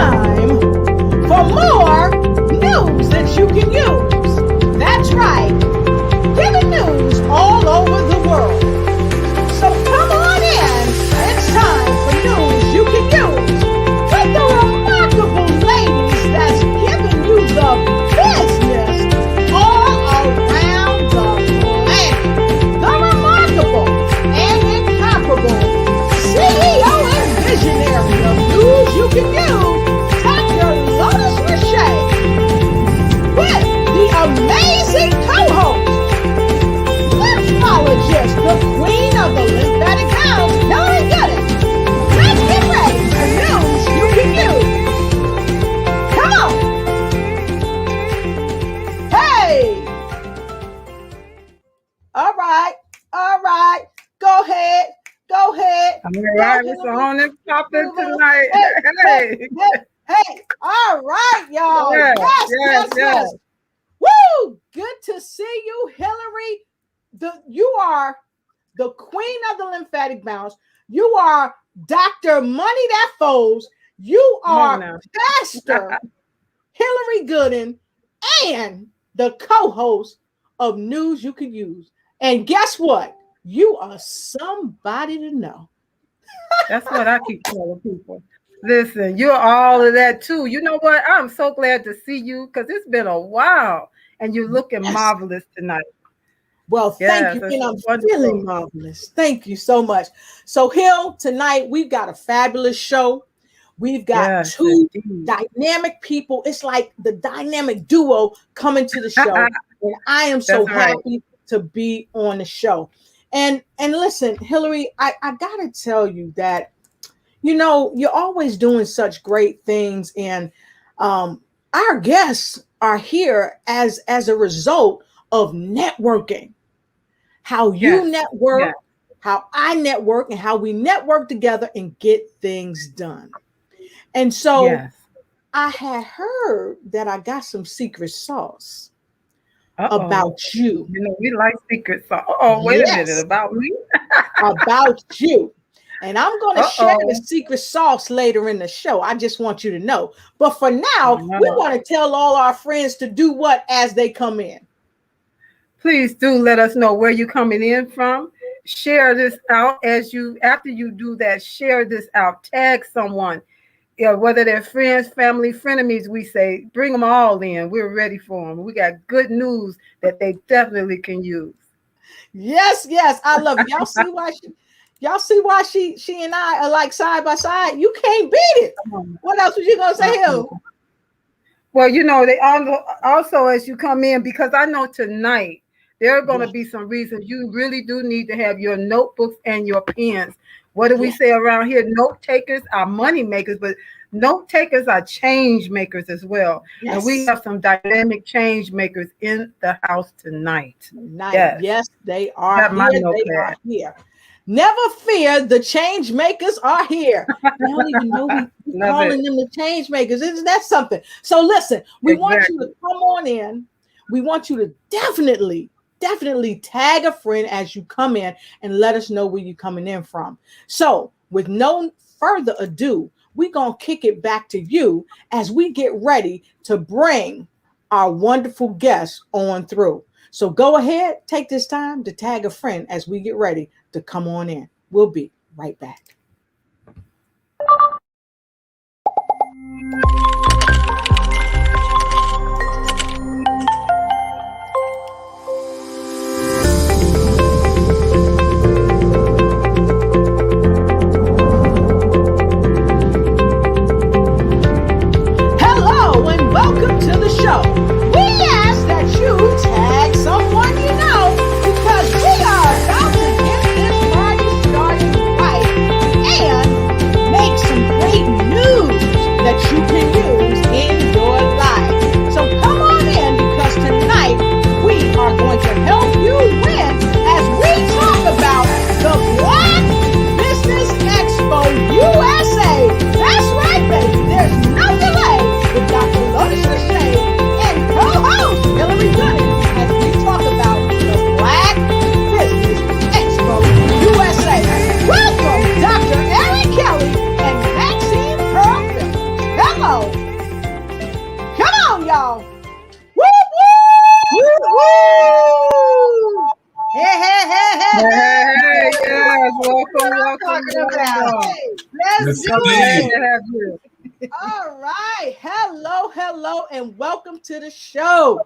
time for more news that you can use. That's right, giving news all over the world. So come on in. It's time for news you can use with the remarkable ladies that's giving you the business all around the planet. The remarkable and incomparable CEO and visionary of news you can use, Dr. Lotus Richey, with the amazing co-host, lymphologist, the queen of the lymphatic valves, Hillary Gooden. Let's get ready for news you can use. Come on. Hey. All right. Go ahead. All right, it's on and popping tonight. Hey. All right, y'all. Yes. Woo! Good to see you, Hillary. You are the queen of the lymphatic valves. You are Dr. Money That Folds. You are Pastor Hillary Gooden and the co-host of News You Can Use. And guess what? You are somebody to know. That's what I keep telling people. Listen, you're all of that too. You know what? I'm so glad to see you because it's been a while and you're looking marvelous tonight. Well, thank you. And I'm feeling marvelous. Thank you so much. So, Hill, tonight we've got a fabulous show. We've got two dynamic people. It's like the dynamic duo coming to the show. And I am so happy to be on the show. And listen, Hillary, I got to tell you that, you know, you're always doing such great things. And our guests are here as a result of networking. How you network, how I network, and how we network together and get things done. And so I had heard that I got some secret sauce about you. You know, we like secret sauce. Oh, wait a minute, about me? About you. And I'm going to share the secret sauce later in the show. I just want you to know. But for now, we want to tell all our friends to do what as they come in. Please do let us know where you're coming in from. Share this out after you do that, share this out. Tag someone. Yeah, whether they're friends, family, frenemies, we say, bring them all in. We're ready for them. We got good news that they definitely can use. Yes. I love it. Y'all see why she and I are like side by side? You can't beat it. What else was you gonna say, Hill? Well, you know, they also as you come in, because I know tonight there are going to be some reasons you really do need to have your notebooks and your pens. What do we say around here? Note takers are money makers, but note takers are change makers as well. Yes. And we have some dynamic change makers in the house tonight. Yes, they are here. Never fear, the change makers are here. I don't even know we're calling them the change makers. Isn't that something? So listen, we want you to come on in. We want you to definitely tag a friend as you come in and let us know where you're coming in from. So with no further ado, we're going to kick it back to you as we get ready to bring our wonderful guests on through. So go ahead, take this time to tag a friend as we get ready to come on in. We'll be right back. Hello and welcome to the show. We ask that you tag someone you know because we are about to get this party started right and make some great news that you can use in your life. So come on in because tonight we are going to help you win as we talk about the Black Business Expo USA. That's right, baby. There's no delay with Dr. Lotus Richey and co y'all. Woo, woo! Woo! Hey, yes, welcome. Hey, let's do it. You. All right. Hello, and welcome to the show.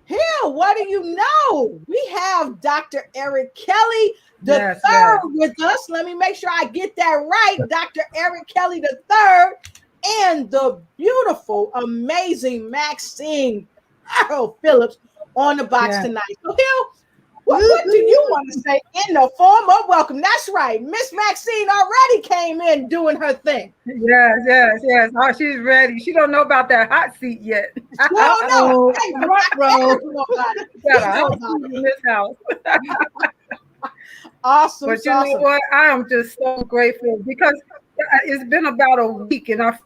Here, what do you know? We have Dr. Eric Kelly the third with us. Let me make sure I get that right. Dr. Eric Kelly the third, and the beautiful, amazing Maxine Earl Phillips on the box tonight. So, Hill, what do you want to say in the form of welcome? That's right. Miss Maxine already came in doing her thing. Yes. Oh, she's ready. She don't know about that hot seat yet. No. Hey, got a hot seat in this house. Awesome. But you know what? I am just so grateful because it's been about a week and I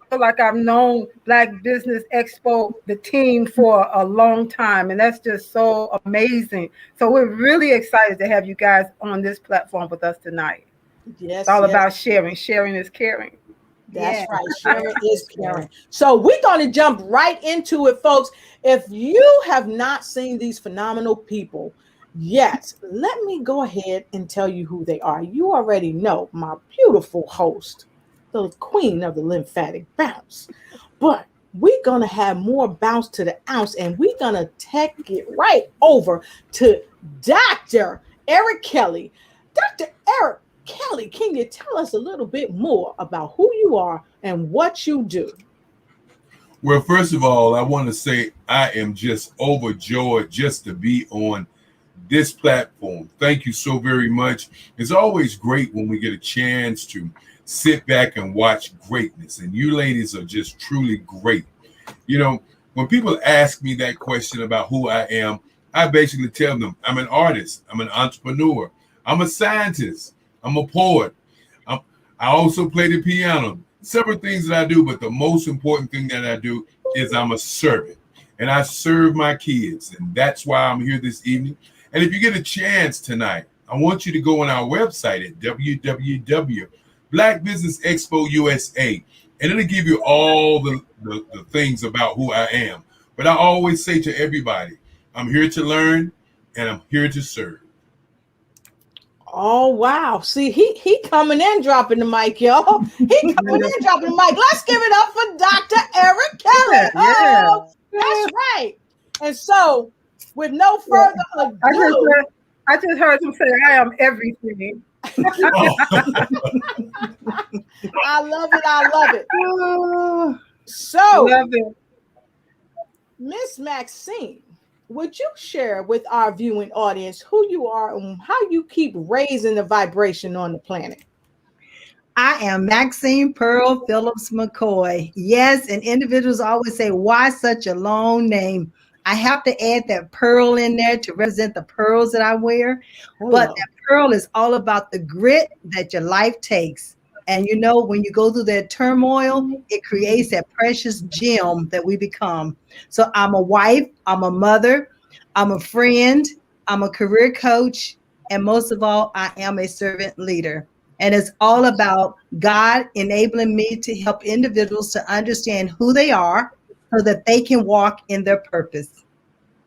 feel like I've known Black Business Expo, the team, for a long time. And that's just so amazing. So we're really excited to have you guys on this platform with us tonight. Yes. It's all about sharing. Sharing is caring. That's right. Sharing is caring. So we're going to jump right into it, folks. If you have not seen these phenomenal people yet, let me go ahead and tell you who they are. You already know my beautiful host, the queen of the lymphatic bounce. But we're going to have more bounce to the ounce, and we're going to take it right over to Dr. Eric Kelly. Dr. Eric Kelly, can you tell us a little bit more about who you are and what you do? Well, first of all, I want to say I am just overjoyed just to be on this platform. Thank you so very much. It's always great when we get a chance to sit back and watch greatness. And you ladies are just truly great. You know, when people ask me that question about who I am, I basically tell them I'm an artist, I'm an entrepreneur, I'm a scientist, I'm a poet. I also play the piano. Several things that I do, but the most important thing that I do is I'm a servant. And I serve my kids. And that's why I'm here this evening. And if you get a chance tonight, I want you to go on our website at www.blackbusinessexpo.usa. And it'll give you all the things about who I am. But I always say to everybody, I'm here to learn and I'm here to serve. Oh, wow. See, he coming in, dropping the mic, y'all. He coming in, dropping the mic. Let's give it up for Dr. Eric Kelly. Oh, that's right. And so, with no further ado. I just heard him say, I am everything. I love it. So, Miss Maxine, would you share with our viewing audience who you are and how you keep raising the vibration on the planet? I am Maxine Pearl Phillips McCoy. Yes, and individuals always say, why such a long name? I have to add that pearl in there to represent the pearls that I wear. Hello. But that pearl is all about the grit that your life takes. And you know, when you go through that turmoil, it creates that precious gem that we become. So I'm a wife, I'm a mother, I'm a friend, I'm a career coach, and most of all, I am a servant leader. And it's all about God enabling me to help individuals to understand who they are so that they can walk in their purpose.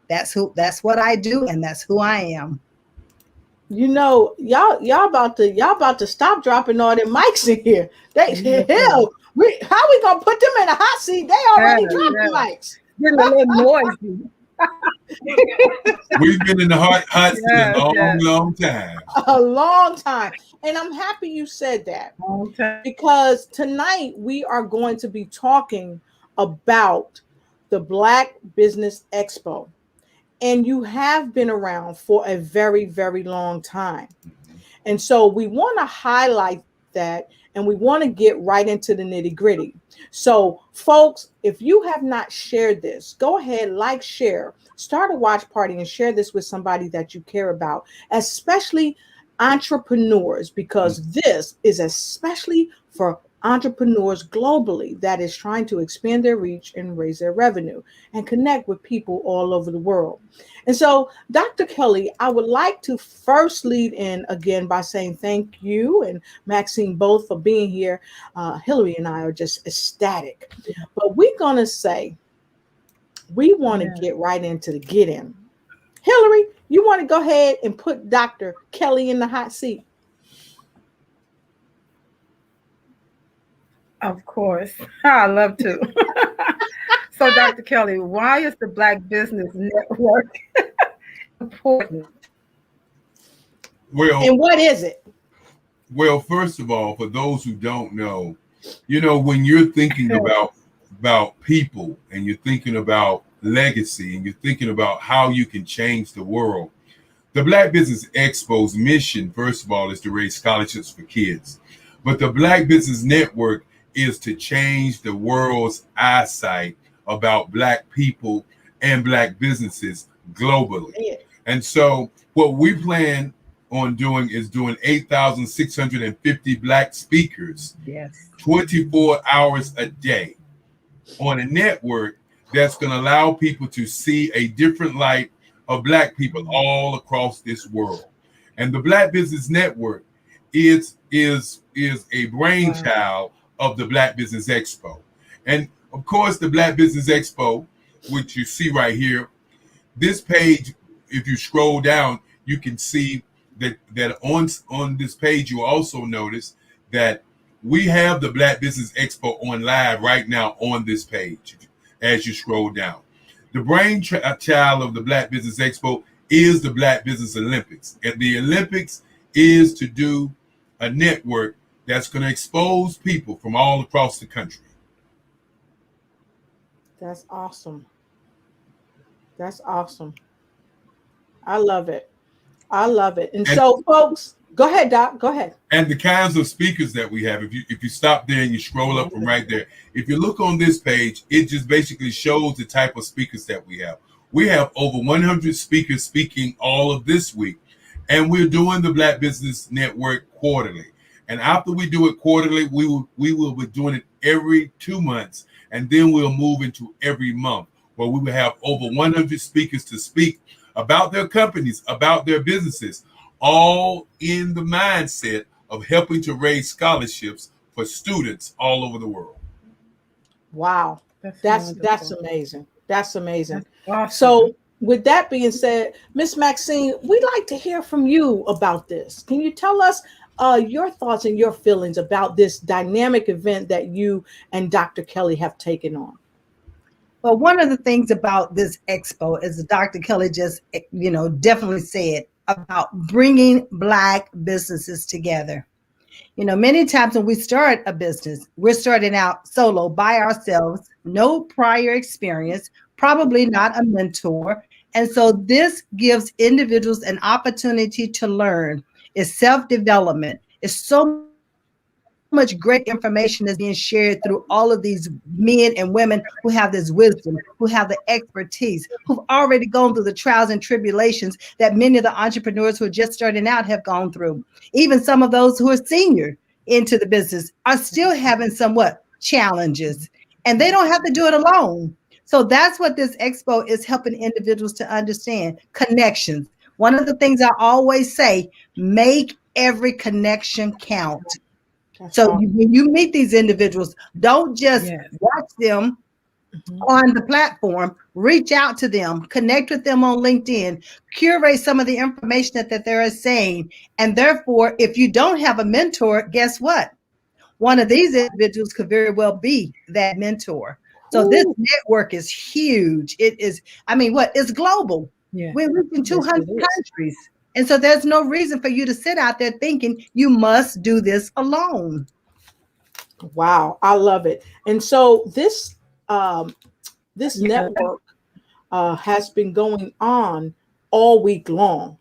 That's what I do, and that's who I am. You know, y'all about to stop dropping all them mics in here. How we gonna put them in a hot seat? They already dropping mics. Getting a little noisy. We've been in the hot seat a long time. A long time. And I'm happy you said that. Because tonight we are going to be talking about the Black Business Expo. And you have been around for a very, very long time. And so we want to highlight that, and we want to get right into the nitty gritty. So folks, if you have not shared this, go ahead, like, share, start a watch party and share this with somebody that you care about, especially entrepreneurs, because this is especially for entrepreneurs globally that is trying to expand their reach and raise their revenue and connect with people all over the world. And so, Dr. Kelly, I would like to first lead in again by saying thank you and Maxine both for being here. Hillary and I are just ecstatic. But we're going to say, we want to get right into the get in. Hillary, you want to go ahead and put Dr. Kelly in the hot seat? Of course. I love to. So, Dr. Kelly, why is the Black Business Network important? Well, and what is it? Well, first of all, for those who don't know, when you're thinking about people and you're thinking about legacy and you're thinking about how you can change the world, the Black Business Expo's mission, first of all, is to raise scholarships for kids. But the Black Business Network is to change the world's eyesight about Black people and Black businesses globally. And so what we plan on doing is doing 8,650 Black speakers, 24 hours a day on a network that's going to allow people to see a different light of Black people all across this world. And the Black Business Network is a brainchild of the Black Business Expo. And of course, the Black Business Expo, which you see right here, this page, if you scroll down, you can see that on this page, you also notice that we have the Black Business Expo on live right now on this page as you scroll down. The brainchild of the Black Business Expo is the Black Business Olympics. And the Olympics is to do a network that's going to expose people from all across the country. That's awesome. That's awesome. I love it. I love it. And so, folks, go ahead, Doc. Go ahead. And the kinds of speakers that we have, if you stop there and you scroll up from right there, if you look on this page, it just basically shows the type of speakers that we have. We have over 100 speakers speaking all of this week, and we're doing the Black Business Network quarterly. And after we do it quarterly, we will be doing it every 2 months, and then we'll move into every month, where we will have over 100 speakers to speak about their companies, about their businesses, all in the mindset of helping to raise scholarships for students all over the world. Wow. That's amazing. That's amazing. That's awesome. So with that being said, Miss Maxine, we'd like to hear from you about this. Can you tell us your thoughts and your feelings about this dynamic event that you and Dr. Kelly have taken on? Well, one of the things about this expo, as Dr. Kelly just, definitely said, about bringing Black businesses together. Many times when we start a business, we're starting out solo by ourselves, no prior experience, probably not a mentor. And so this gives individuals an opportunity to learn. It's self-development. It's so much great information is being shared through all of these men and women who have this wisdom, who have the expertise, who've already gone through the trials and tribulations that many of the entrepreneurs who are just starting out have gone through. Even some of those who are senior into the business are still having somewhat challenges, and they don't have to do it alone. So that's what this expo is helping individuals to understand: connections. One of the things I always say, make every connection count. So when you meet these individuals, don't just watch them on the platform, reach out to them, connect with them on LinkedIn, curate some of the information that they're saying. And therefore, if you don't have a mentor, guess what? One of these individuals could very well be that mentor. So this network is huge. It is, it's global. Yeah. We're reaching 200 countries. And so there's no reason for you to sit out there thinking you must do this alone. Wow, I love it. And so this network has been going on all week long.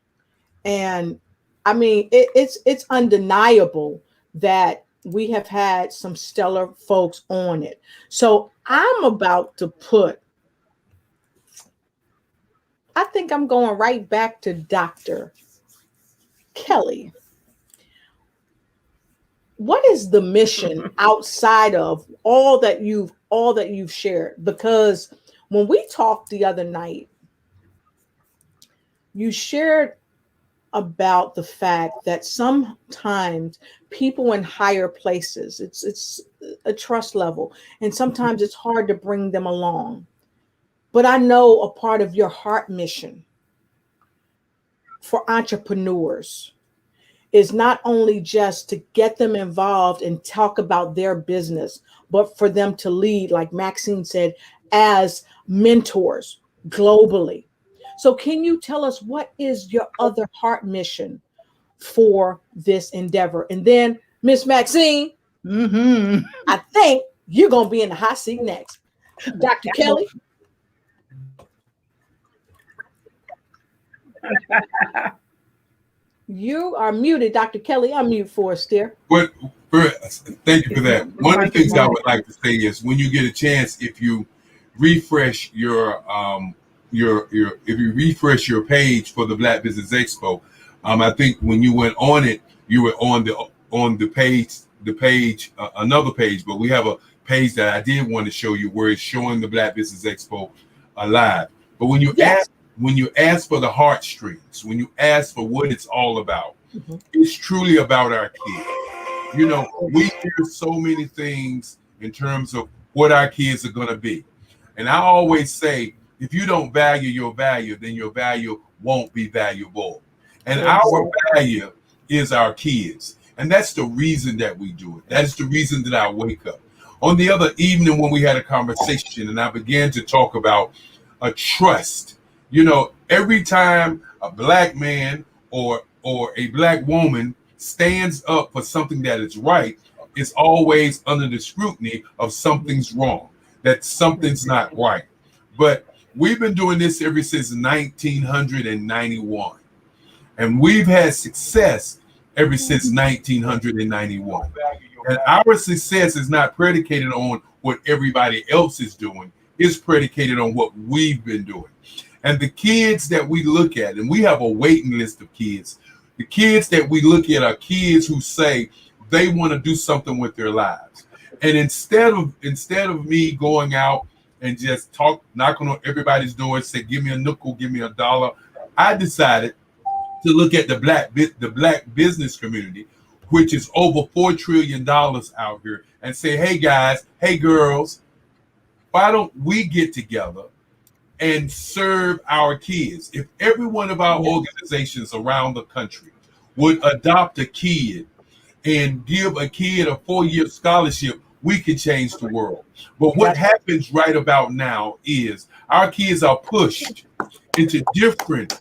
And it's undeniable that we have had some stellar folks on it. So I'm about to I think I'm going right back to Dr. Kelly. What is the mission outside of all that you've shared? Because when we talked the other night, you shared about the fact that sometimes people in higher places, it's a trust level, and sometimes it's hard to bring them along. But I know a part of your heart mission for entrepreneurs is not only just to get them involved and talk about their business, but for them to lead, like Maxine said, as mentors globally. So can you tell us what is your other heart mission for this endeavor? And then Miss Maxine, I think you're going to be in the hot seat next. Dr. Kelly. You are muted, Dr. Kelly. Unmute for us, dear. Thank you for that. One of the things I would like to say is when you get a chance, if you refresh your page for the Black Business Expo, I think when you went on it, you were on the page, another page, but we have a page that I did want to show you where it's showing the Black Business Expo live. But when you ask for the heartstrings, when you ask for what it's all about, it's truly about our kids. You know, we hear so many things in terms of what our kids are going to be. And I always say, if you don't value your value, then your value won't be valuable. And our value is our kids. And that's the reason that we do it. That's the reason that I wake up. On the other evening when we had a conversation and I began to talk about a trust, you know, every time a Black man or a Black woman stands up for something that is right, it's always under the scrutiny of something's wrong, that something's not right. But we've been doing this ever since 1991. And we've had success ever since 1991. And our success is not predicated on what everybody else is doing. It's predicated on what we've been doing. And the kids that we look at, and we have a waiting list of kids, the kids that we look at are kids who say they want to do something with their lives. And instead of me going out and just knocking on everybody's door and say, give me a nickel, give me a dollar, I decided to look at the black business community, which is over $4 trillion out here, and say, hey guys, hey girls, why don't we get together and serve our kids? If every one of our organizations around the country would adopt a kid and give a kid a 4-year scholarship, we could change the world. But what happens right about now is our kids are pushed into different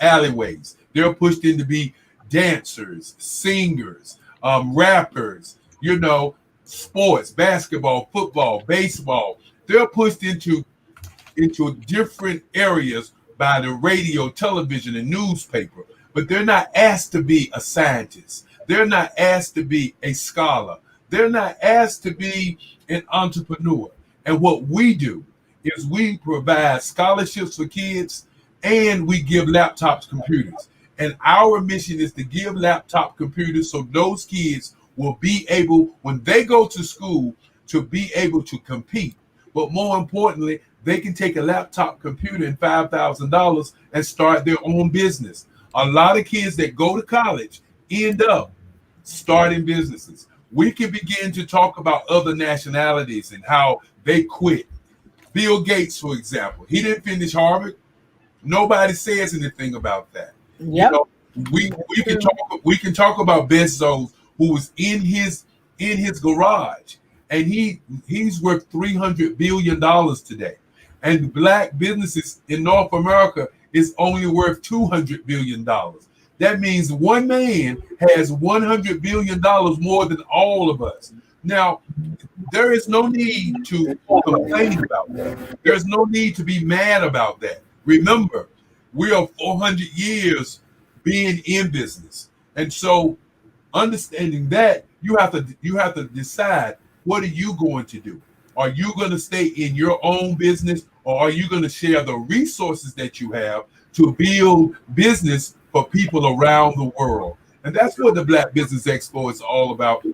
alleyways. They're pushed in to be dancers, singers, rappers, you know, sports, basketball, football, baseball. They're pushed into different areas by the radio, television, and newspaper. But they're not asked to be a scientist. They're not asked to be a scholar. They're not asked to be an entrepreneur. And what we do is we provide scholarships for kids and we give laptops, computers. And our mission is to give laptop computers so those kids will be able, when they go to school, to be able to compete. But more importantly, they can take a laptop computer and $5,000 and start their own business. A lot of kids that go to college end up starting businesses. We can begin to talk about other nationalities and how they quit. Bill Gates, for example, he didn't finish Harvard. Nobody says anything about that. Yep. You know, we can talk about Bezos, who was in his garage, and he's worth $300 billion today. And black businesses in North America is only worth $200 billion. That means one man has $100 billion more than all of us. Now, there is no need to complain about that. There's no need to be mad about that. Remember, we are 400 years being in business. And so understanding that, you have to decide, what are you going to do? Are you going to stay in your own business, or are you going to share the resources that you have to build business for people around the world? And that's what the Black Business Expo is all about.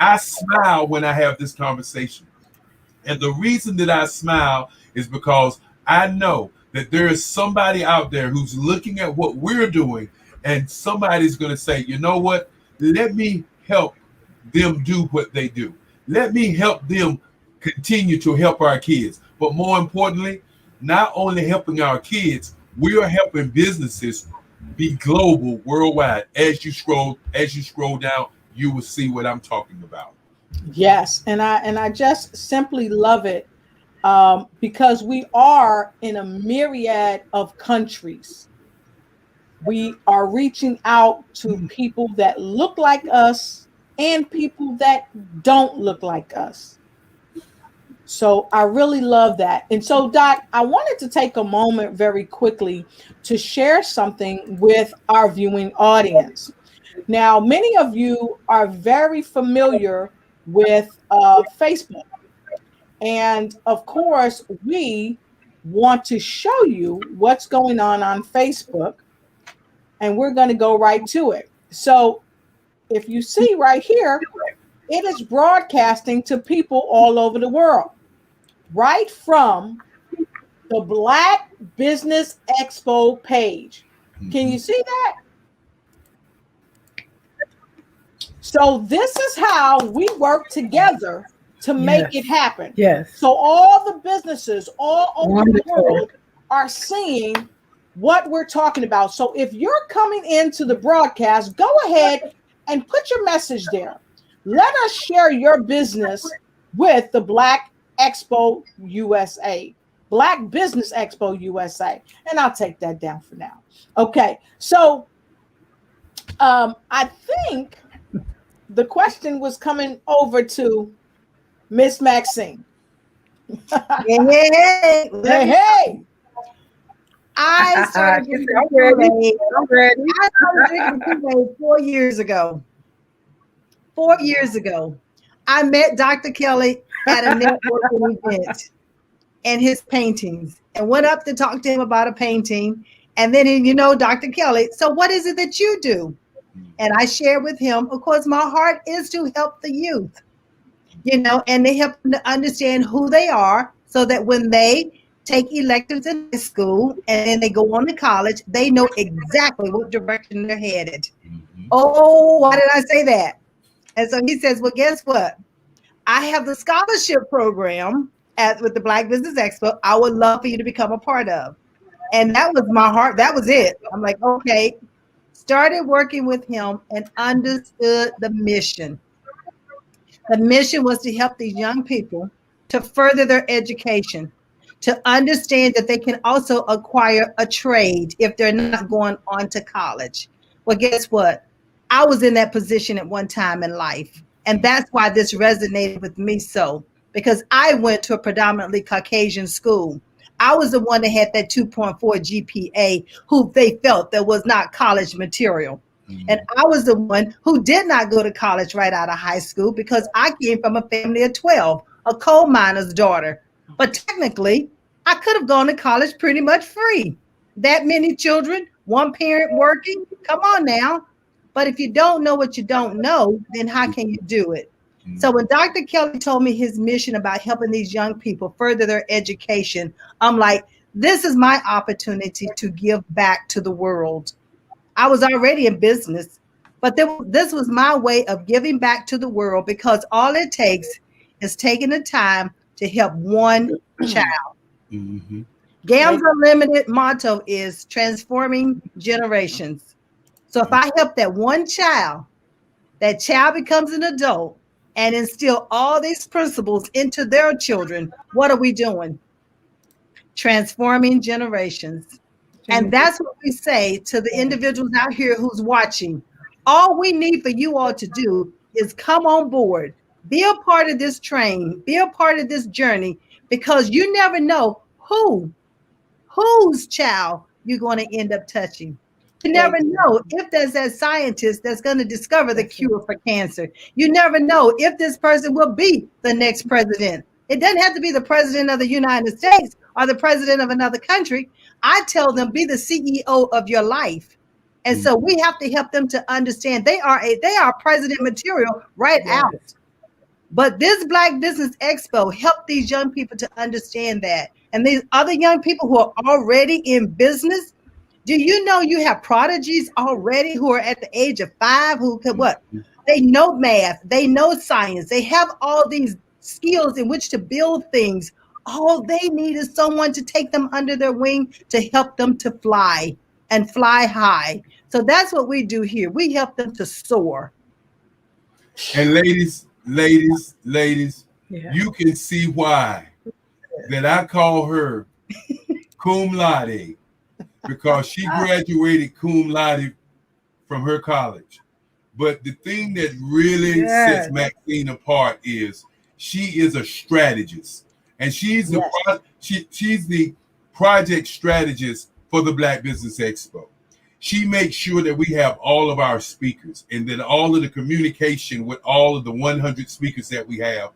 I smile when I have this conversation. And the reason that I smile is because I know that there is somebody out there who's looking at what we're doing, and somebody's going to say, you know what? Let me help them do what they do. Let me help them continue to help our kids. but more importantly, not only helping our kids, we are helping businesses be global, worldwide. As you scroll down, you will see what I'm talking about. Yes, and I just simply love it, because we are in a myriad of countries. We are reaching out to people that look like us and people that don't look like us. So I really love that. And so, Doc, I wanted to take a moment very quickly to share something with our viewing audience. Now, many of you are very familiar with Facebook. And of course, we want to show you what's going on Facebook. And we're going to go right to it. So if you see right here, it is broadcasting to people all over the world, right from the Black Business Expo page. Can you see that? So this is how we work together to make it happen. Yes. So all the businesses all over the world are seeing what we're talking about. So if you're coming into the broadcast, go ahead and put your message there. Let us share your business with the Black Expo USA, Black Business Expo USA. And I'll take that down for now. Okay. So I think the question was coming over to Miss Maxine. Hey. I started drinking Kool-Aid. I'm ready. I started drinking Kool-Aid 4 years ago. 4 years ago, I met Dr. Kelly at a networking event and his paintings, and went up to talk to him about a painting. And then, Dr. Kelly, so what is it that you do? And I shared with him, of course, my heart is to help the youth, and they help them to understand who they are so that when they take electives in high school and then they go on to college, they know exactly what direction they're headed. Mm-hmm. Oh, why did I say that? And so he says, well, guess what? I have the scholarship program with the Black Business Expo. I would love for you to become a part of. And that was my heart. That was it. I'm like, okay. Started working with him and understood the mission. The mission was to help these young people to further their education, to understand that they can also acquire a trade if they're not going on to college. Well, guess what? I was in that position at one time in life. And that's why this resonated with me so, because I went to a predominantly Caucasian school. I was the one that had that 2.4 GPA who they felt that was not college material. Mm-hmm. And I was the one who did not go to college right out of high school because I came from a family of 12, a coal miner's daughter. But technically, I could have gone to college pretty much free. That many children, one parent working, come on now. But if you don't know what you don't know, then how can you do it? Mm-hmm. So when Dr. Kelly told me his mission about helping these young people further their education, I'm like, this is my opportunity to give back to the world. I was already in business, but this was my way of giving back to the world, because all it takes is taking the time to help one child. Mm-hmm. GAM's Unlimited motto is transforming generations. So if I help that one child, that child becomes an adult and instill all these principles into their children, what are we doing? Transforming generations. And that's what we say to the individuals out here who's watching. All we need for you all to do is come on board, be a part of this train, be a part of this journey, because you never know whose child you're going to end up touching. You never know if there's that scientist that's going to discover the cure for cancer. You never know if this person will be the next president. It doesn't have to be the president of the United States or the president of another country. I tell them, be the CEO of your life. And so we have to help them to understand they are president material right out. But this Black Business Expo helped these young people to understand that. And these other young people who are already in business, do you know you have prodigies already who are at the age of 5 who could what? They know math, they know science, they have all these skills in which to build things All they need is someone to take them under their wing to help them to fly and fly high. So that's what we do here. We help them to soar. And ladies, you can see why that I call her cum laude, because she graduated cum laude from her college. But the thing that really sets Maxine apart is she is a strategist, and she's the project strategist for the Black Business Expo. She makes sure that we have all of our speakers, and that all of the communication with all of the 100 speakers that we have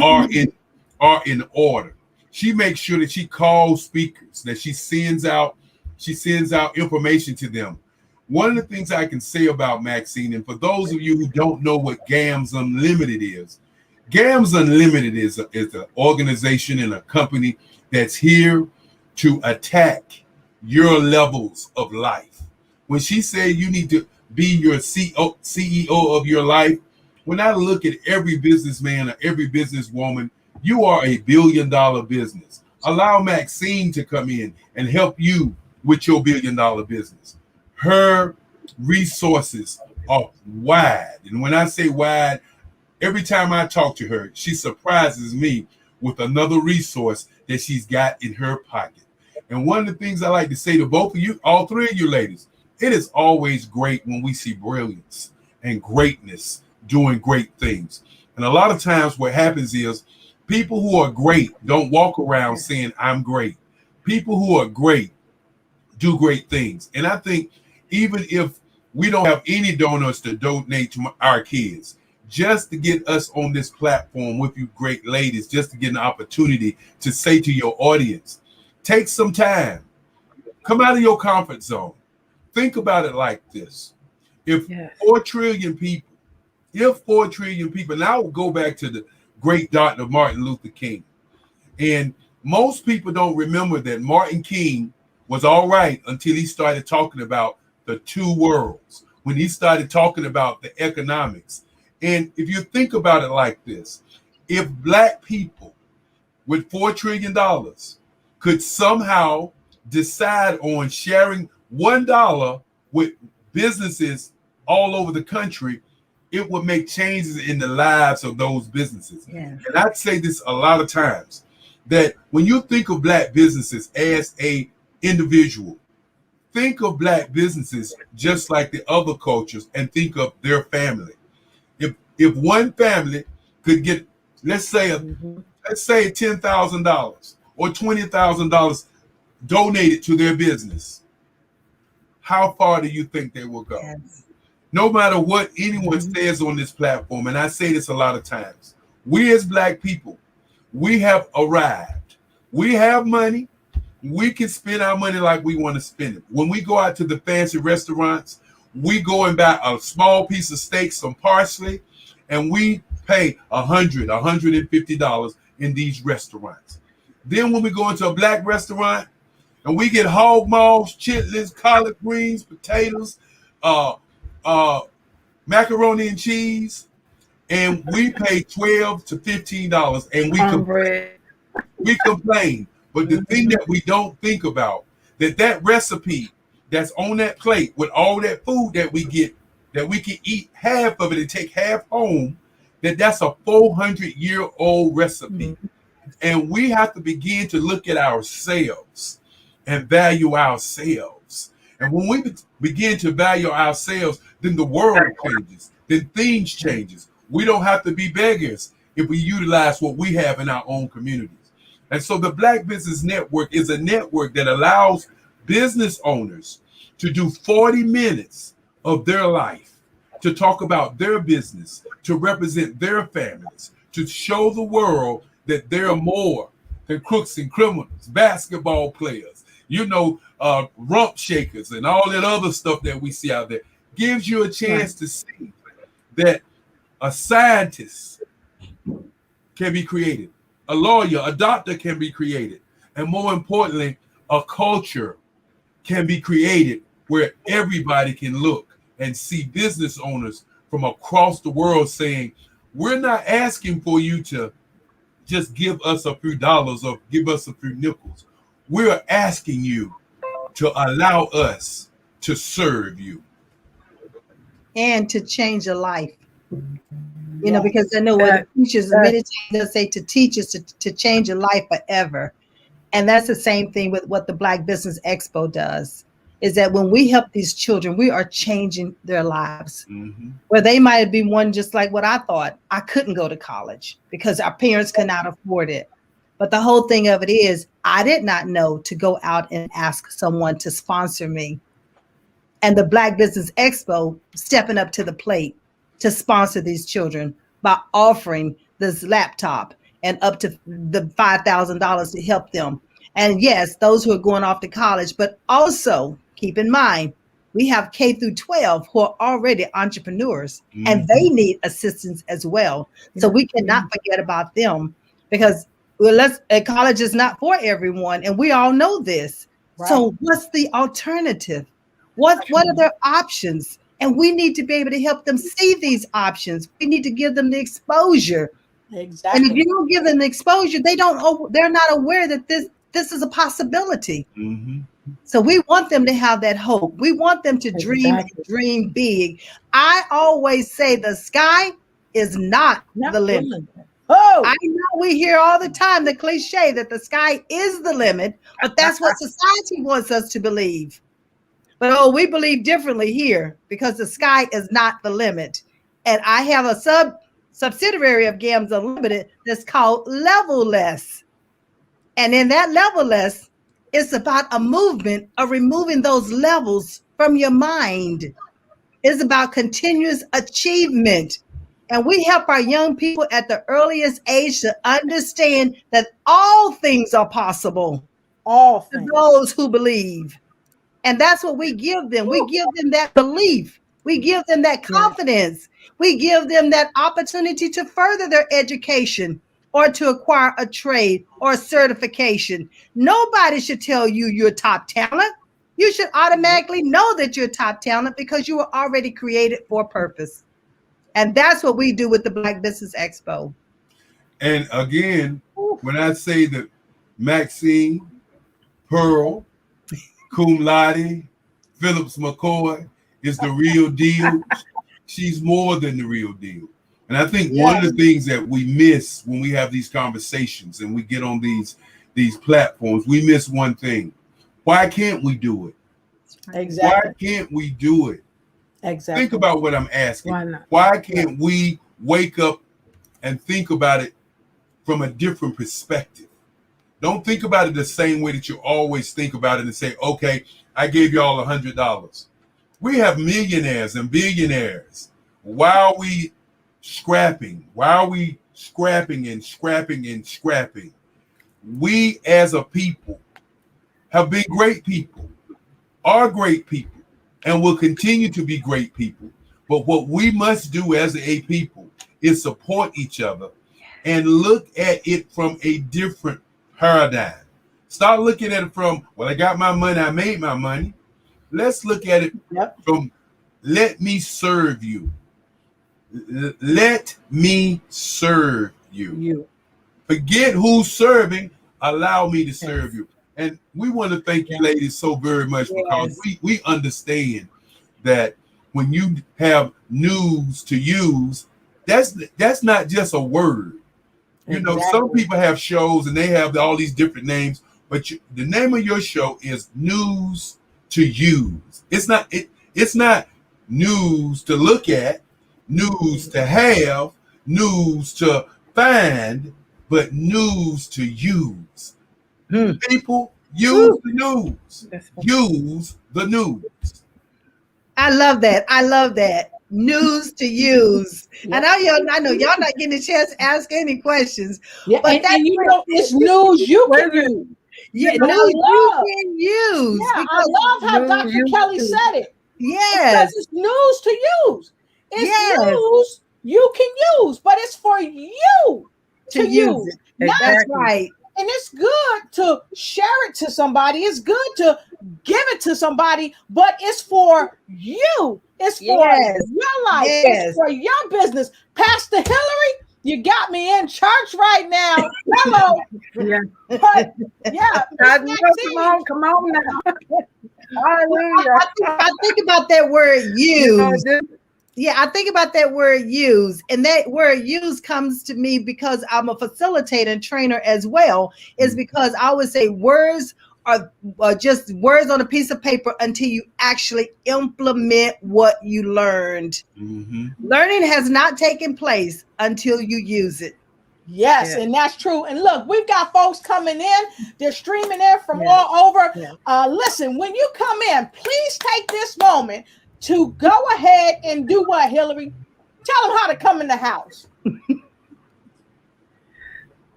are in order. She makes sure that she calls speakers, that she sends out information to them. One of the things I can say about Maxine, and for those of you who don't know what GAMS Unlimited is, GAMS Unlimited is an organization and a company that's here to attack your levels of life. When she said you need to be your CEO of your life, when I look at every businessman or every businesswoman, you are a $1 billion business. Allow Maxine to come in and help you with your $1 billion business. Her resources are wide. And when I say wide, every time I talk to her, she surprises me with another resource that she's got in her pocket. And one of the things I like to say to both of you, all three of you ladies, it is always great when we see brilliance and greatness doing great things. And a lot of times what happens is people who are great don't walk around saying, I'm great. People who are great do great things. And I think even if we don't have any donors to donate to our kids, just to get us on this platform with you great ladies, just to get an opportunity to say to your audience, take some time, come out of your comfort zone. Think about it like this. If 4 trillion people, and I will go back to the great Dr. Martin Luther King. And most people don't remember that Martin King was all right until he started talking about the two worlds, when he started talking about the economics. And if you think about it like this, if Black people with $4 trillion could somehow decide on sharing $1 with businesses all over the country, it would make changes in the lives of those businesses. And I'd say this a lot of times, that when you think of Black businesses as a individual, think of Black businesses just like the other cultures and think of their family. If one family could get, let's say $10,000 or $20,000 donated to their business, how far do you think they will go? No matter what anyone says on this platform, and I say this a lot of times, we as Black people, we have arrived. We have money. We can spend our money like we want to spend it. When we go out to the fancy restaurants, we go and buy a small piece of steak, some parsley, and we pay $100, $150 in these restaurants. Then when we go into a Black restaurant and we get hog maws, chitlins, collard greens, potatoes, macaroni and cheese, and we pay $12 to $15, and we complain. But the thing that we don't think about, that recipe that's on that plate with all that food that we get, that we can eat half of it and take half home, that's a 400-year-old recipe. And we have to begin to look at ourselves and value ourselves. And when we begin to value ourselves, then the world changes, then things changes. We don't have to be beggars if we utilize what we have in our own communities. And so the Black Business Network is a network that allows business owners to do 40 minutes of their life, to talk about their business, to represent their families, to show the world that they're more than crooks and criminals, basketball players, rump shakers, and all that other stuff that we see out there. Gives you a chance to see that a scientist can be created, a lawyer, a doctor can be created, and more importantly, a culture can be created where everybody can look and see business owners from across the world saying, we're not asking for you to just give us a few dollars or give us a few nickels. We're asking you to allow us to serve you. And to change a life. You know, because I know what teachers, many times they'll say to teach is to change a life forever. And that's the same thing with what the Black Business Expo does, is that when we help these children, we are changing their lives. Mm-hmm. Where they might be one just like what I thought. I couldn't go to college because our parents could not afford it. But the whole thing of it is, I did not know to go out and ask someone to sponsor me. And the Black Business Expo stepping up to the plate to sponsor these children by offering this laptop and up to the $5,000 to help them. And yes, those who are going off to college, but also keep in mind, we have K through 12 who are already entrepreneurs, mm-hmm. and they need assistance as well. So we cannot forget about them, because college is not for everyone, and we all know this. Right. So what's the alternative? What are their options? And we need to be able to help them see these options. We need to give them the exposure. Exactly. And if you don't give them the exposure, they're not aware that this is a possibility. Mm-hmm. So we want them to have that hope. We want them to dream big. I always say the sky is not the limit. Oh, I know we hear all the time the cliche that the sky is the limit, but that's what society wants us to believe. But we believe differently here, because the sky is not the limit. And I have a subsidiary of GAMS Unlimited that's called Level Less. And in that Level Less, it's about a movement of removing those levels from your mind. It's about continuous achievement. And we help our young people at the earliest age to understand that all things are possible. All things. To those who believe. And that's what we give them. We give them that belief. We give them that confidence. We give them that opportunity to further their education or to acquire a trade or a certification. Nobody should tell you you're top talent. You should automatically know that you're top talent because you were already created for a purpose. And that's what we do with the Black Business Expo. And again, when I say that Maxine, Pearl, cum laude, Phillips McCoy is the real deal, she's more than the real deal. And I think one of the things that we miss when we have these conversations and we get on these platforms, we miss one thing. Why can't we do it? Exactly. Why can't we do it? Exactly. Think about what I'm asking. Why not? Why can't we wake up and think about it from a different perspective? Don't think about it the same way that you always think about it and say, okay, I gave y'all $100. We have millionaires and billionaires. Why are we scrapping? Why are we scrapping and scrapping and scrapping? We as a people have been great people, are great people, and will continue to be great people. But what we must do as a people is support each other and look at it from a different paradigm. Start looking at it from, well, I got my money, I made my money. Let's look at it from, let me serve you. Let me serve you. Forget who's serving, allow me to serve you. And we want to thank you ladies so very much, because we understand that when you have news to use, that's not just a word. You know, some people have shows and they have all these different names, but the name of your show is News to Use. It's not news to look at, news to have, news to find, but news to use. People, use the news. Use the news. I love that. News to use. And I know y'all not getting a chance to ask any questions. Yeah, but and you know, it's news you can use. Yeah, news you can use. Yeah, I love how Dr. Kelly said it. Yes. Because it's news to use. It's news you can use, but it's for you to use. That's right. And it's good to share it to somebody. It's good to give it to somebody, but it's for you. It's for your life. It's for your business. Pastor Hillary, You got me in church right now. Hello. Yeah. But, yeah. Come on now. Hallelujah. I think about that word use. Yeah, I think about that word use. And that word use comes to me because I'm a facilitator and trainer as well, is because I always say words are just words on a piece of paper until you actually implement what you learned. Mm-hmm. Learning has not taken place until you use it. Yes, and that's true. And look, we've got folks coming in. They're streaming in from all over. Listen, when you come in, please take this moment to go ahead and do what, Hillary? Tell them how to come in the house.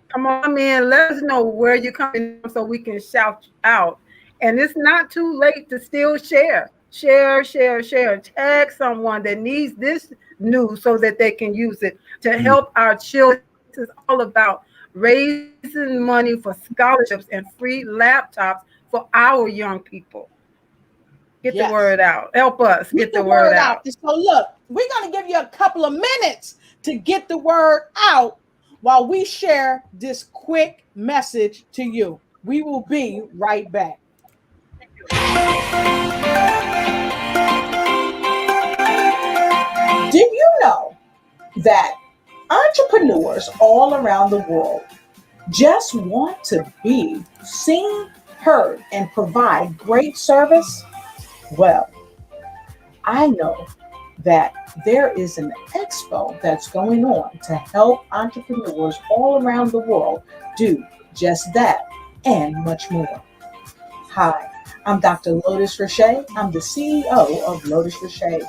Come on in. Let us know where you're coming from so we can shout out. And it's not too late to still share. Share. Tag someone that needs this news so that they can use it to help our children. This is all about raising money for scholarships and free laptops for our young people. Get the word out. Help us get the word out. So look, we're going to give you a couple of minutes to get the word out while we share this quick message to you. We will be right back. Do you know that entrepreneurs all around the world just want to be seen, heard, and provide great service? Well, I know that there is an expo that's going on to help entrepreneurs all around the world do just that and much more. Hi, I'm Dr. Lotus Richey. I'm the CEO of Lotus Richey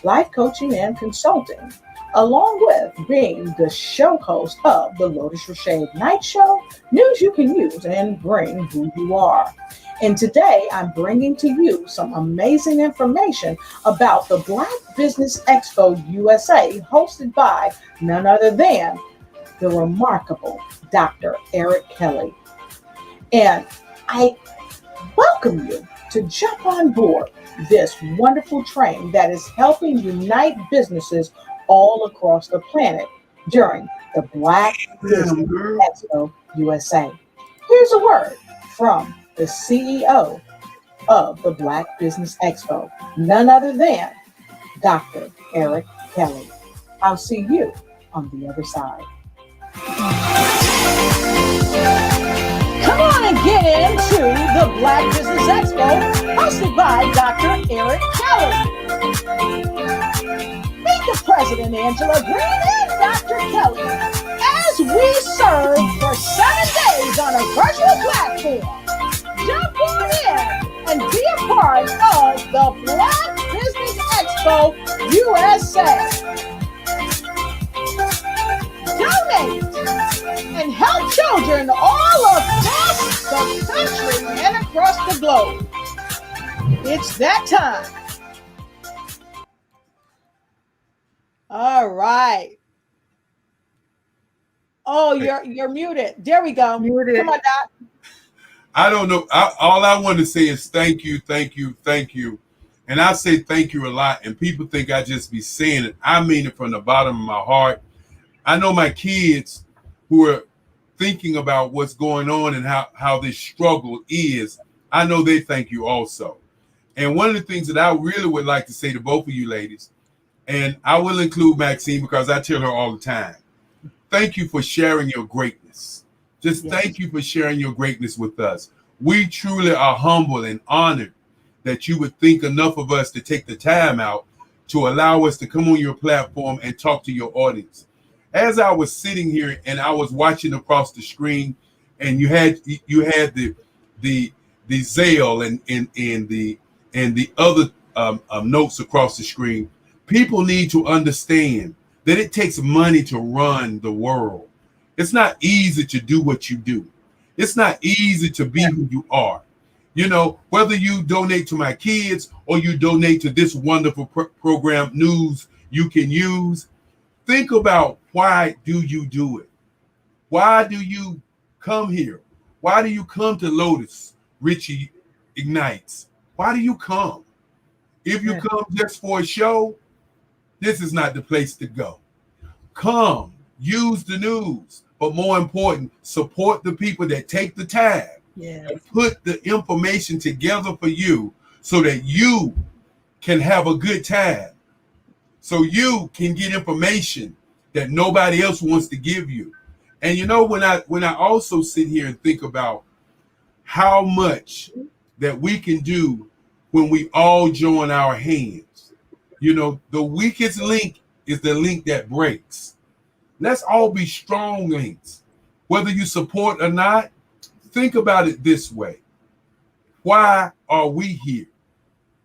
Life Coaching and Consulting, along with being the show host of the Lotus Richey Ignite Show, news you can use and bring who you are. And today I'm bringing to you some amazing information about the Black Business Expo USA, hosted by none other than the remarkable Dr. Eric Kelly. And I welcome you to jump on board this wonderful train that is helping unite businesses all across the planet during the Black Business Expo USA. Here's a word from the CEO of the Black Business Expo, none other than Dr. Eric Kelly. I'll see you on the other side. Come on and get into the Black Business Expo, hosted by Dr. Eric Kelly. Meet the President, Angela Green, and Dr. Kelly as we serve for 7 days on a virtual platform. Jump on in and be a part of the Black Business Expo USA. Donate and help children all across the country and across the globe. It's that time. All right. Oh, you're muted. There we go. Muted. Come on, Doc. I don't know. All I want to say is thank you. And I say thank you a lot. And people think I just be saying it. I mean it from the bottom of my heart. I know my kids who are thinking about what's going on and how this struggle is. I know they thank you also. And one of the things that I really would like to say to both of you ladies, and I will include Maxine because I tell her all the time, thank you for sharing your greatness. Just thank you for sharing your greatness with us. We truly are humble and honored that you would think enough of us to take the time out to allow us to come on your platform and talk to your audience. As I was sitting here and I was watching across the screen, and you had the Zelle and the other notes across the screen. People need to understand that it takes money to run the world. It's not easy to do what you do. It's not easy to be who you are. You know, whether you donate to my kids or you donate to this wonderful program, News You Can Use, think about, why do you do it? Why do you come here? Why do you come to Lotus Richey Ignites? Why do you come? If you come just for a show, this is not the place to go. come, use the news, but more important, support the people that take the time and put the information together for you so that you can have a good time, so you can get information that nobody else wants to give you. And you know, when I also sit here and think about how much that we can do when we all join our hands, you know, the weakest link is the link that breaks. Let's all be strong links. Whether you support or not, think about it this way. Why are we here?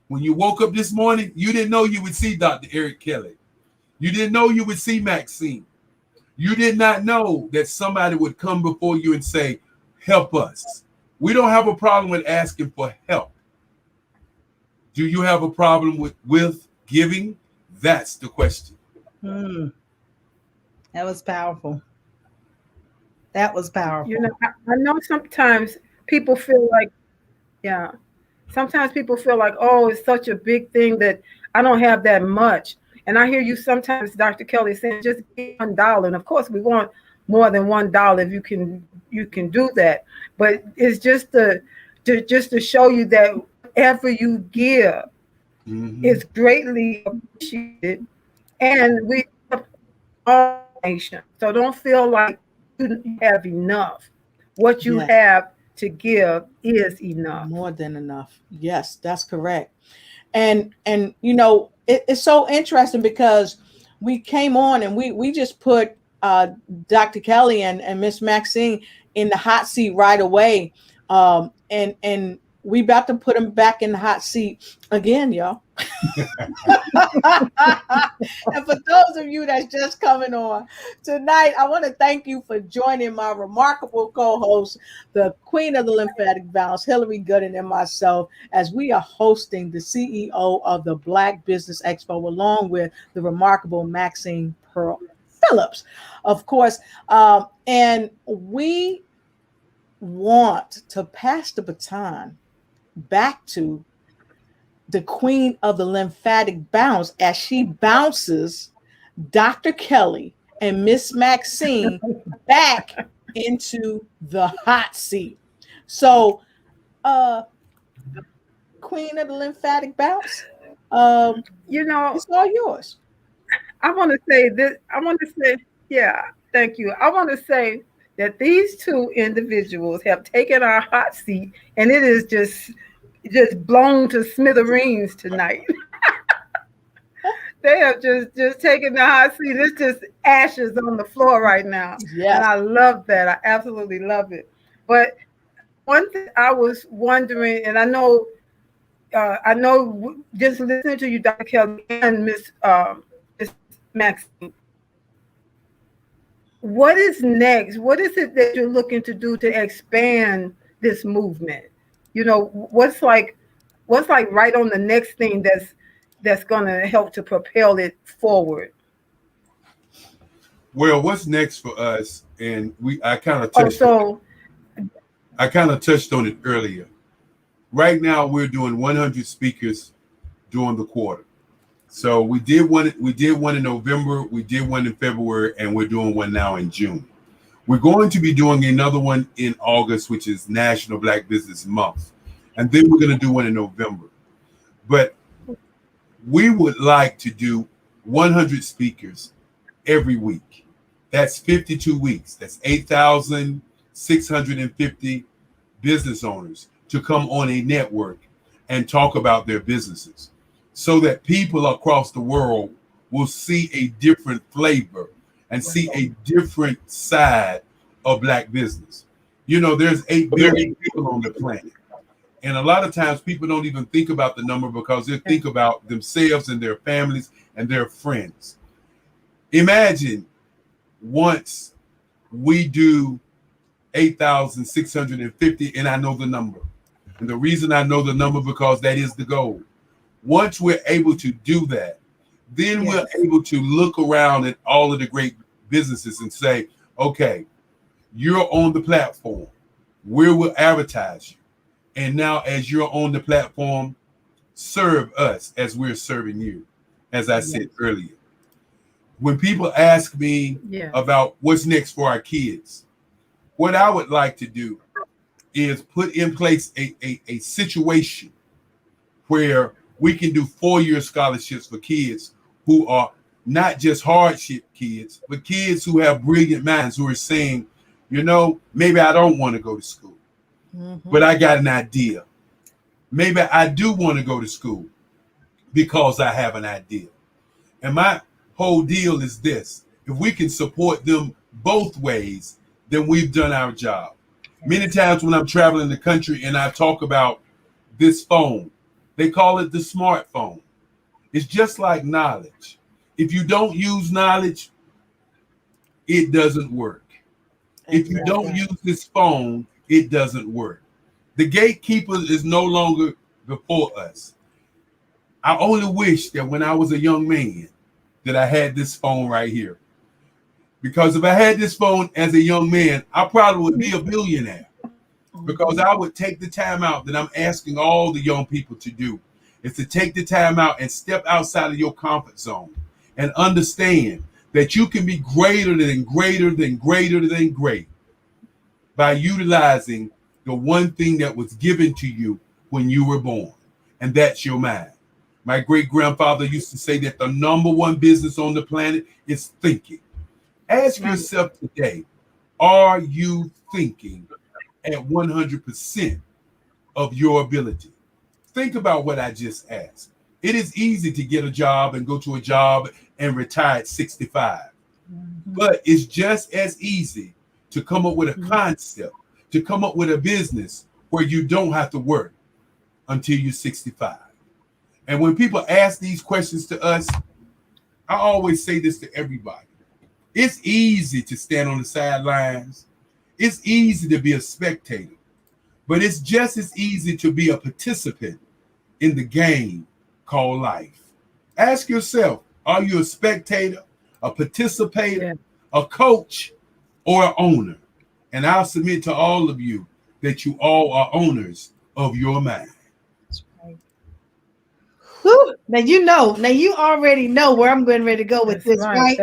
When you woke up this morning, you didn't know you would see Dr. Eric Kelly. You didn't know you would see Maxine. You did not know that somebody would come before you and say, help us. We don't have a problem with asking for help. Do you have a problem with giving? That's the question. That was powerful. That was powerful. You know, I know sometimes people feel like, sometimes people feel like, oh, it's such a big thing that I don't have that much. And I hear you sometimes, Dr. Kelly, saying just give $1. And of course, we want more than $1 if you can do that. But it's just to show you that whatever you give is greatly appreciated. And we have all nation. So don't feel like you have enough. What you have to give is enough. More than enough. Yes, that's correct. And you know, it's so interesting because we came on and we just put Dr. Kelly and Miss Maxine in the hot seat right away. And we about to put them back in the hot seat again, y'all. And for those of you that's just coming on tonight, I want to thank you for joining my remarkable co-host, the queen of the lymphatic balance, Hillary Gooden, and myself, as we are hosting the CEO of the Black Business Expo, along with the remarkable Maxine Pearl Phillips, of course. And we want to pass the baton back to the queen of the lymphatic bounce as she bounces Dr. Kelly and Miss Maxine back into the hot seat. So, queen of the lymphatic bounce, you know, it's all yours. I want to say this. Thank you. I want to say that these 2 individuals have taken our hot seat, and it is just blown to smithereens tonight. They have just taken the hot seat. It's just ashes on the floor right now. Yes. And I love that. I absolutely love it. But one thing I was wondering, and I know just listening to you, Dr. Kelly, and Miss Maxine, what is next? What is it that you're looking to do to expand this movement? You know, what's like right on the next thing that's going to help to propel it forward? Well, what's next for us, and I kind of touched on it earlier. Right now, we're doing 100 speakers during the quarter. So we did one in November, we did one in February, and we're doing one now in June. We're going to be doing another one in August, which is National Black Business Month. And then we're going to do one in November. But we would like to do 100 speakers every week. That's 52 weeks. That's 8,650 business owners to come on a network and talk about their businesses, so that people across the world will see a different flavor and see a different side of Black business. You know, there's 8 billion people on the planet. And a lot of times people don't even think about the number because they think about themselves and their families and their friends. Imagine once we do 8,650, and I know the number. And the reason I know the number because that is the goal. Once we're able to do that, then we're able to look around at all of the great businesses and say, okay, you're on the platform. We will advertise you. And now as you're on the platform, serve us as we're serving you, as I said earlier. when people ask me about what's next for our kids, what I would like to do is put in place a situation where we can do 4-year scholarships for kids who are not just hardship kids, but kids who have brilliant minds who are saying, you know, maybe I don't want to go to school, but I got an idea. Maybe I do want to go to school because I have an idea. And my whole deal is this: if we can support them both ways, then we've done our job. Many times when I'm traveling the country and I talk about this phone, they call it the smartphone. It's just like knowledge. If you don't use knowledge, it doesn't work. If you don't use this phone, it doesn't work. The gatekeeper is no longer before us. I only wish that when I was a young man that I had this phone right here. Because if I had this phone as a young man, I probably would be a billionaire. Because I would take the time out that I'm asking all the young people to do, is to take the time out and step outside of your comfort zone and understand that you can be greater than great by utilizing the one thing that was given to you when you were born, and that's your mind. My great-grandfather used to say that the number one business on the planet is thinking. Ask yourself today, are you thinking at 100% of your ability? Think about what I just asked. It is easy to get a job and go to a job and retire at 65. But it's just as easy to come up with a concept, to come up with a business where you don't have to work until you're 65. And when people ask these questions to us, I always say this to everybody. It's easy to stand on the sidelines. It's easy to be a spectator, but it's just as easy to be a participant in the game called life. Ask yourself, are you a spectator, a participator, a coach, or an owner? And I'll submit to all of you that you all are owners of your mind. That's right. Whew. Now you already know where I'm getting ready to go with this, right?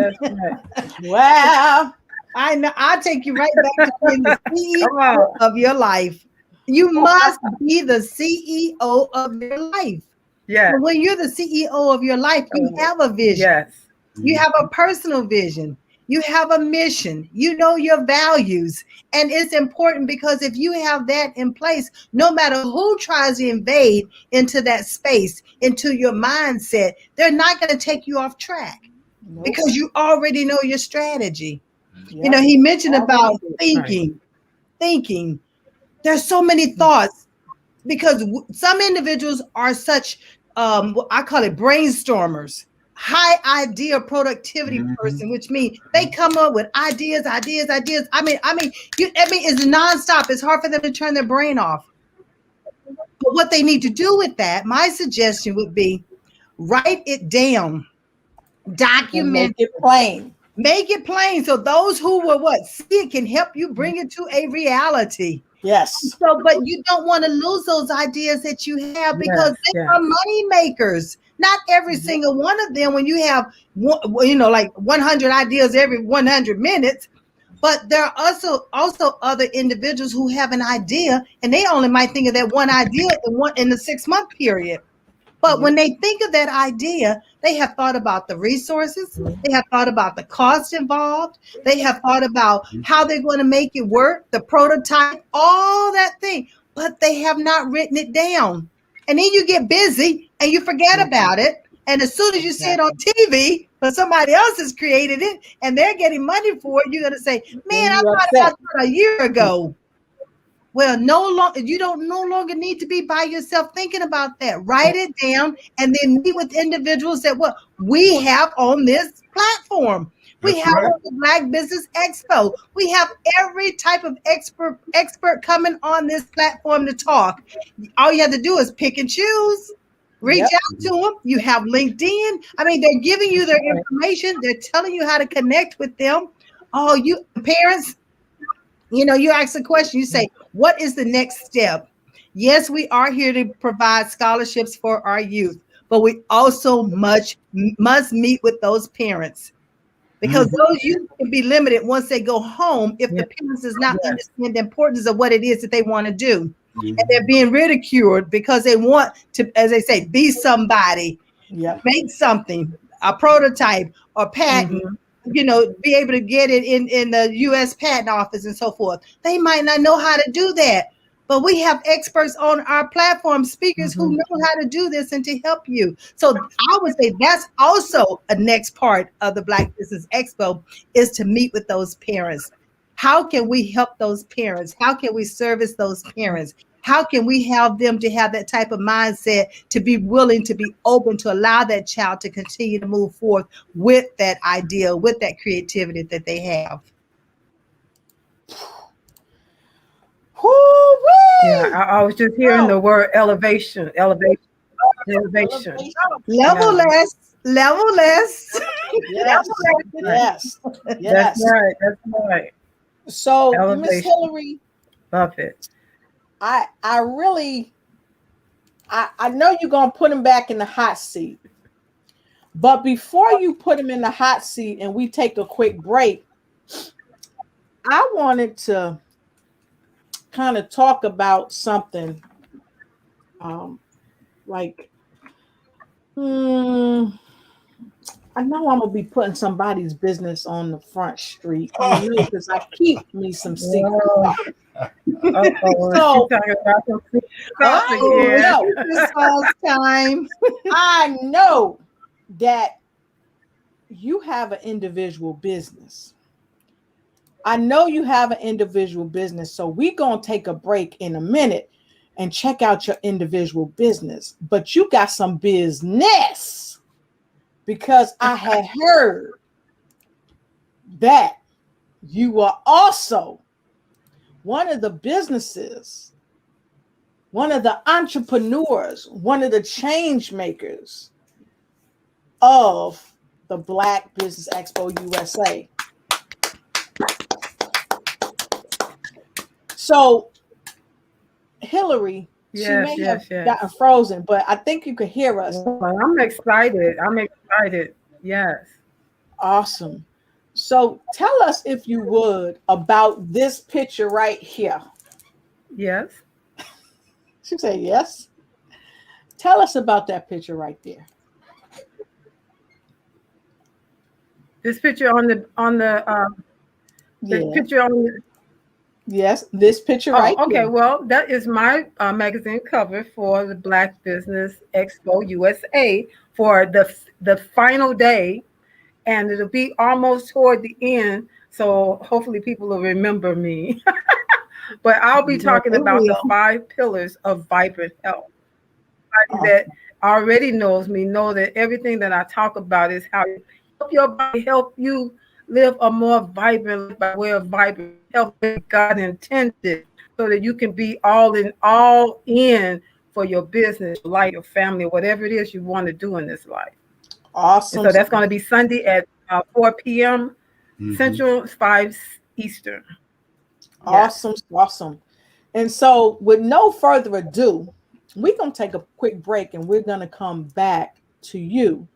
Wow. I know. I'll take you right back to being the CEO of your life. You must be the CEO of your life. Yeah. When you're the CEO of your life, you have a vision. Yes. You have a personal vision. You have a mission. You know your values. And it's important because if you have that in place, no matter who tries to invade into that space, into your mindset, they're not going to take you off track because you already know your strategy. Yep. You know, he mentioned about thinking. There's so many thoughts because some individuals are such, I call it brainstormers, high idea productivity person, which means they come up with ideas. I mean, it's nonstop. It's hard for them to turn their brain off. But what they need to do with that, my suggestion would be write it down, document it plain. Make it plain so those who will see it can help you bring it to a reality. Yes. So, but you don't want to lose those ideas that you have because they are money makers. Not every single one of them. When you have, like 100 ideas every 100 minutes, but there are also other individuals who have an idea and they only might think of that one idea in the 6-month period. But when they think of that idea, they have thought about the resources. They have thought about the cost involved. They have thought about how they're going to make it work, the prototype, all that thing. But they have not written it down. And then you get busy and you forget about it. And as soon as you see it on TV, but somebody else has created it and they're getting money for it, you're going to say, man, I thought about that a year ago. Well, you don't no longer need to be by yourself thinking about that. Write it down and then meet with individuals that we have on this platform. We have the Black Business Expo. We have every type of expert coming on this platform to talk. All you have to do is pick and choose. Reach out to them. You have LinkedIn. I mean, they're giving you their information. They're telling you how to connect with them. Oh, you parents, you ask a question. You say, what is the next step? Yes, we are here to provide scholarships for our youth, but we also must meet with those parents because those youth can be limited once they go home if the parents does not understand the importance of what it is that they want to do. And they're being ridiculed because they want to, as they say, be somebody, make something, a prototype or patent, be able to get it in the U.S. patent office and so forth. They might not know how to do that, but we have experts on our platform, speakers who know how to do this and to help you. So I would say that's also a next part of the Black Business Expo, is to meet with those parents. How can we help those parents? How can we service those parents? How can we help them to have that type of mindset, to be willing, to be open, to allow that child to continue to move forth with that idea, with that creativity that they have? Yeah, I was just hearing the word elevation. Level less. Yes. That's right. So, Miss Hillary, love it. I really know you're gonna put him back in the hot seat, but before you put him in the hot seat and we take a quick break, I wanted to kind of talk about something I know I'm gonna be putting somebody's business on the front street, because I keep me some secrets. So I know that you have an individual business. So we're gonna take a break in a minute and check out your individual business. But you got some business, because I had heard that you are also one of the businesses, one of the entrepreneurs, one of the change makers of the Black Business Expo USA. So, Hillary, she may have gotten frozen, but I think you could hear us. I'm excited. Yes. Awesome. So tell us, if you would, about this picture right here. Yes. She said yes. Tell us about that picture right there. This picture on the picture on the. Yes, this picture right okay, here. Well, that is my magazine cover for the Black Business Expo USA for the final day, and it'll be almost toward the end, so hopefully people will remember me. But I'll be talking about the 5 pillars of vibrant health. That already knows me know that everything that I talk about is how you help your body, help you live a more vibrant, by way of vibrant health that God intended, so that you can be all in for your business, your life, your family, whatever it is you want to do in this life. Awesome. And so that's going to be Sunday at 4 p.m. Central, 5 Eastern. Awesome. Awesome. And so with no further ado, we're going to take a quick break and we're going to come back to you.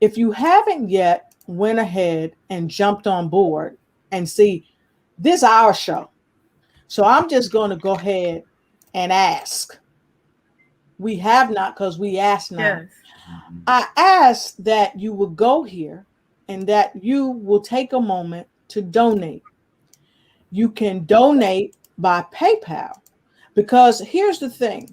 If you haven't yet went ahead and jumped on board and see, this is our show. So I'm just going to go ahead and ask. We have not, because we asked not. Yes. I ask that you will go here and that you will take a moment to donate. You can donate by PayPal, because here's the thing.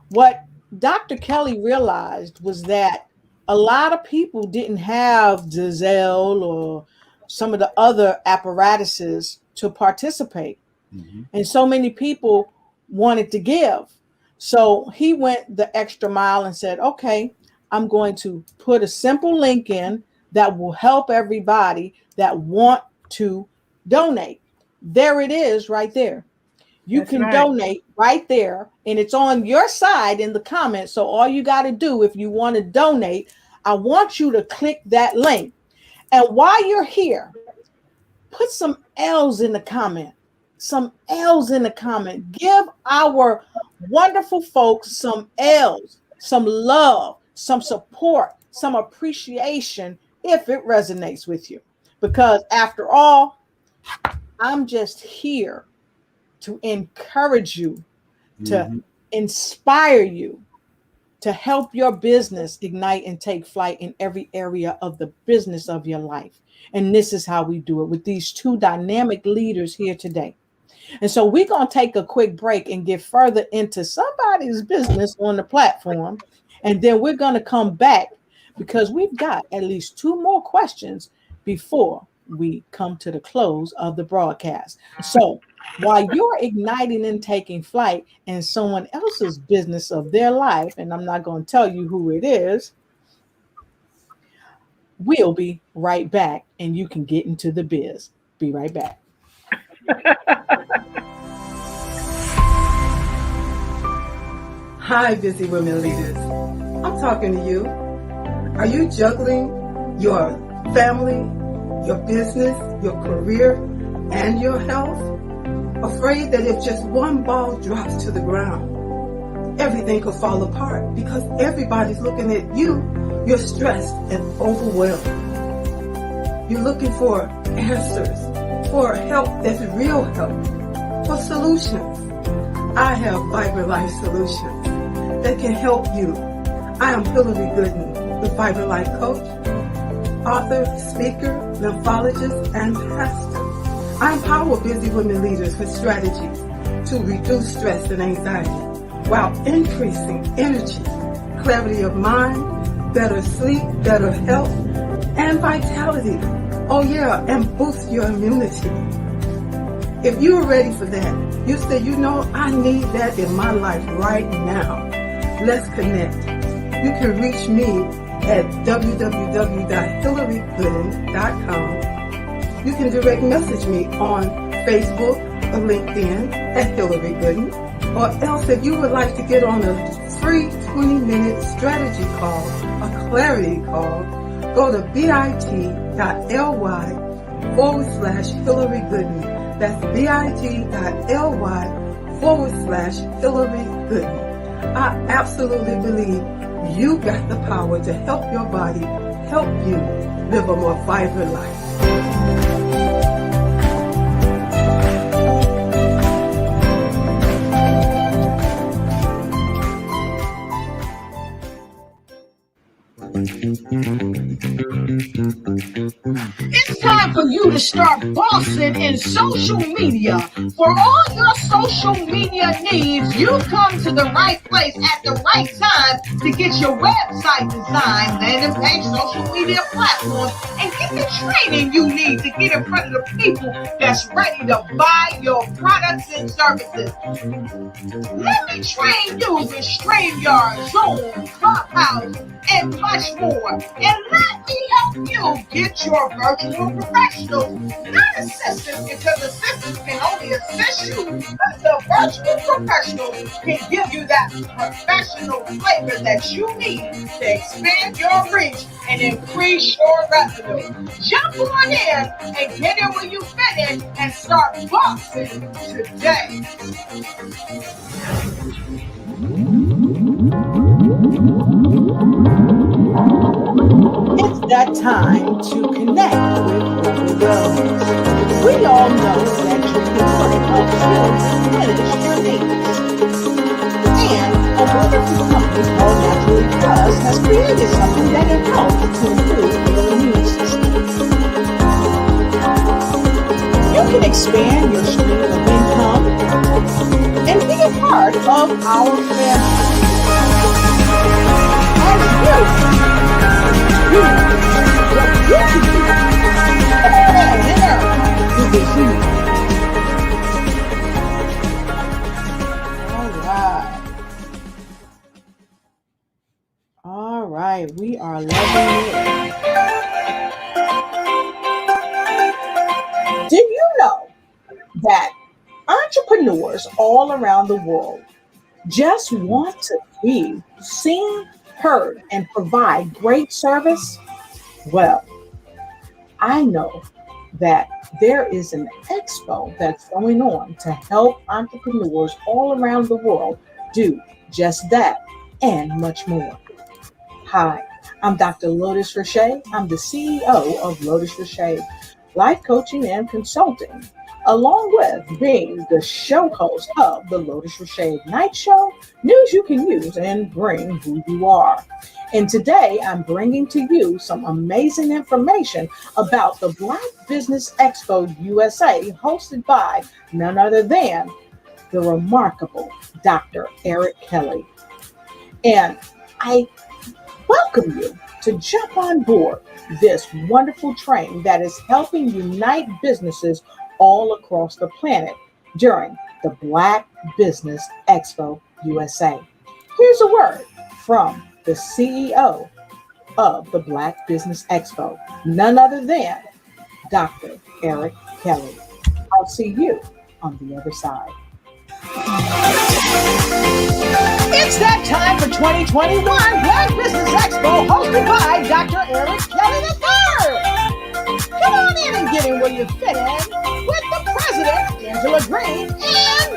What Dr. Kelly realized was that a lot of people didn't have Zelle or some of the other apparatuses to participate. And so many people wanted to give. So he went the extra mile and said, okay, I'm going to put a simple link in that will help everybody that want to donate. There it is right there. You can donate right there, and it's on your side in the comments. So all you got to do, if you want to donate, I want you to click that link. And while you're here, put some L's in the comment. Some L's in the comment. Give our wonderful folks some L's, some love, some support, some appreciation, if it resonates with you. because after all, I'm just here to encourage you, to inspire you, to help your business ignite and take flight in every area of the business of your life. And this is how we do it with these two dynamic leaders here today. And so we're going to take a quick break and get further into somebody's business on the platform. And then we're going to come back because we've got at least two more questions before we come to the close of the broadcast. So while you're igniting and taking flight in someone else's business of their life, and I'm not going to tell you who it is, we'll be right back and you can get into the biz. Be right back. Hi, busy women leaders. I'm talking to you. Are you juggling your family, your business, your career, and your health? Afraid that if just one ball drops to the ground, everything could fall apart because everybody's looking at you. You're stressed and overwhelmed. You're looking for answers, for help that's real help, for solutions. I have Vibrant Life Solutions that can help you. I am Hillary Gooden, the Vibrant Life Coach, author, speaker, lymphologist, and pastor. I empower busy women leaders with strategies to reduce stress and anxiety while increasing energy, clarity of mind, better sleep, better health, and vitality. Oh yeah, and boost your immunity. If you're ready for that, you say, I need that in my life right now. Let's connect. You can reach me at www.hillarygooden.com. You can direct message me on Facebook or LinkedIn at Hillary Gooden. Or else if you would like to get on a free 20-minute strategy call, a clarity call, go to bit.ly/Hillary Gooden. That's bit.ly/Hillary Gooden. I absolutely believe you got the power to help your body, help you live a more vibrant life. It's time for you to start bossing in social media. For all your social media needs, you come to the right place at the right time to get your website designed, landing page, social media platforms, and get the training you need to get in front of the people that's ready to buy your products and services. Let me train you with StreamYard, Zoom, Clubhouse, and much more. And let me help you get your virtual professional, not assistant, because assistants can only assist you, but the virtual professional can give you that professional flavor that you need to expand your reach and increase your revenue. Jump on in and get in where you fit in and start boxing today. It's that time to connect with Brother Wellness. We all know that drinking water helps you manage your needs. And a wonderful company called Naturally Plus has created something that can help to improve your immune system. You can expand your stream of income and be a part of our family. As you All right, we are loving it. Did you know that entrepreneurs all around the world just want to be seen, heard, and provide great service? Well, I know that there is an expo that's going on to help entrepreneurs all around the world do just that and much more. Hi, I'm Dr. Lotus Rashay. I'm the CEO of Lotus Rashay Life Coaching and Consulting, along with being the show host of the Lotus Rashay Night Show, news you can use and bring who you are. And today I'm bringing to you some amazing information about the Black Business Expo USA, hosted by none other than the remarkable Dr. Eric Kelly. And I welcome you to jump on board this wonderful train that is helping unite businesses all across the planet during the Black Business Expo USA. Here's a word from the CEO of the Black Business Expo, none other than Dr. Eric Kelly. I'll see you on the other side. It's that time for 2021 Black Business Expo, hosted by Dr. Eric Kelly III. Come on in and get in where you fit in with the President, Angela Green, and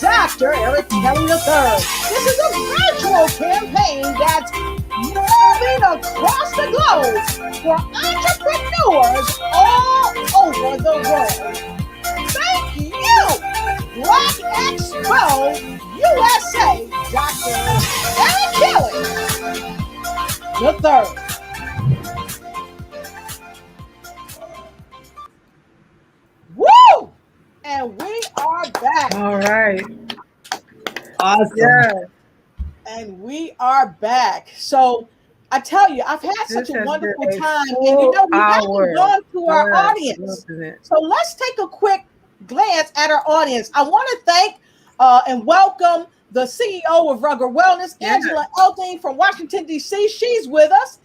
Dr. Eric Kelly III. This is a virtual campaign that's moving across the globe for entrepreneurs all over the world. Thank you, Black Expo USA, Dr. Eric Kelly III. Woo! And we are back. All right. Awesome. Yeah. And we are back. So I tell you, I've had such a wonderful time. And you know, we haven't gone to our audience. So let's take a quick glance at our audience. I want to thank and welcome the CEO of Rugged Wellness, Angela Elting from Washington, D.C. She's with us.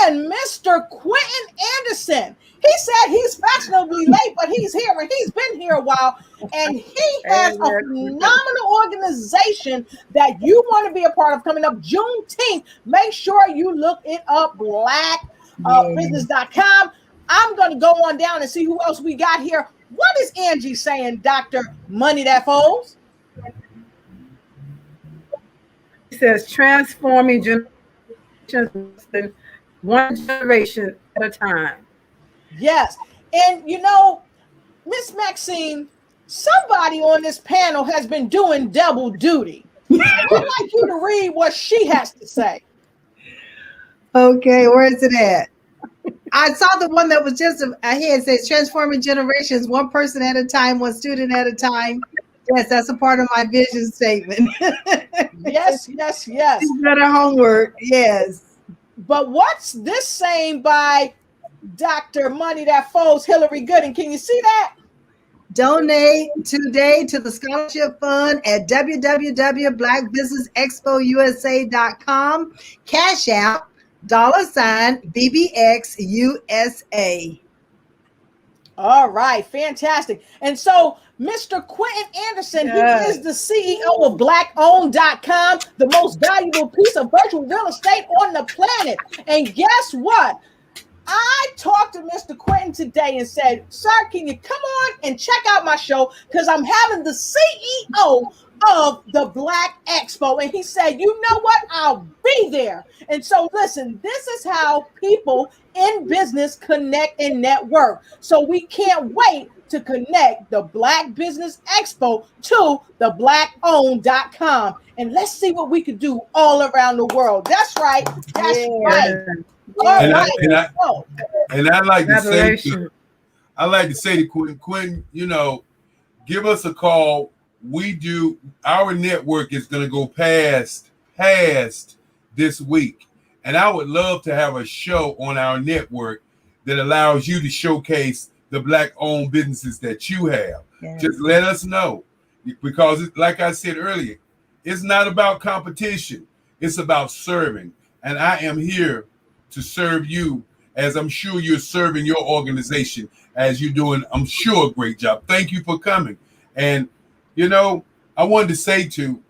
And Mr. Quentin Anderson. He said he's fashionably late, but he's here, and he's been here a while. And he has a phenomenal organization that you want to be a part of coming up Juneteenth. Make sure you look it up, blackbusiness.com. I'm going to go on down and see who else we got here. What is Angie saying, Dr. Money That Folds? He says transforming generations one generation at a time. Yes. And you know, Miss Maxine, somebody on this panel has been doing double duty. I'd like you to read what she has to say. Okay, where is it at? I saw the one that was just ahead. It says transforming generations, one person at a time, one student at a time. Yes, that's a part of my vision statement. Yes. Better homework. Yes. But what's this saying by Dr. Money That Folds, Hillary Gooden? Can you see that? Donate today to the scholarship fund at www.blackbusinessexpousa.com. Cash out $BBXUSA. All right, fantastic. And so Mr. Quentin Anderson, he is the CEO of BlackOwned.com, the most valuable piece of virtual real estate on the planet. And guess what? I talked to Mr. Quentin today and said, sir, can you come on and check out my show? Because I'm having the CEO of the Black Expo. And he said, you know what? I'll be there. And so listen, this is how people in business connect and network. So we can't wait to connect the Black Business Expo to the blackowned.com. And let's see what we can do all around the world. That's right. That's right. And I like to say to Quentin, you know, give us a call. Our network is going to go past this week. And I would love to have a show on our network that allows you to showcase the Black-owned businesses that you have. Yes. Just let us know. Because like I said earlier, it's not about competition. It's about serving. And I am here to serve you, as I'm sure you're serving your organization as you're doing, I'm sure, a great job. Thank you for coming. And, you know, I wanted to say to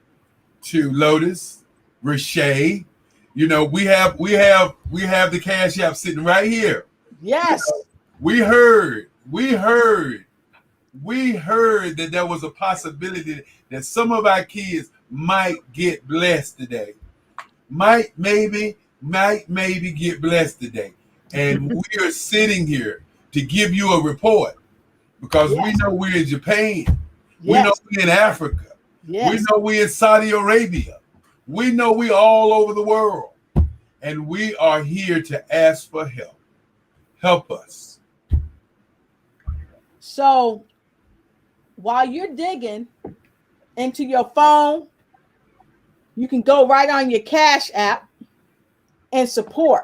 Lotus, Rashay, you know, we have the Cash App sitting right here. Yes. You know, we heard that there was a possibility that some of our kids might get blessed today. Maybe might maybe get blessed today. And we are sitting here to give you a report because we know we're in Japan. We know we're in Africa. We know we're in Saudi Arabia. We know we're all over the world. And we are here to ask for help. Help us. So while you're digging into your phone, you can go right on your Cash App and support.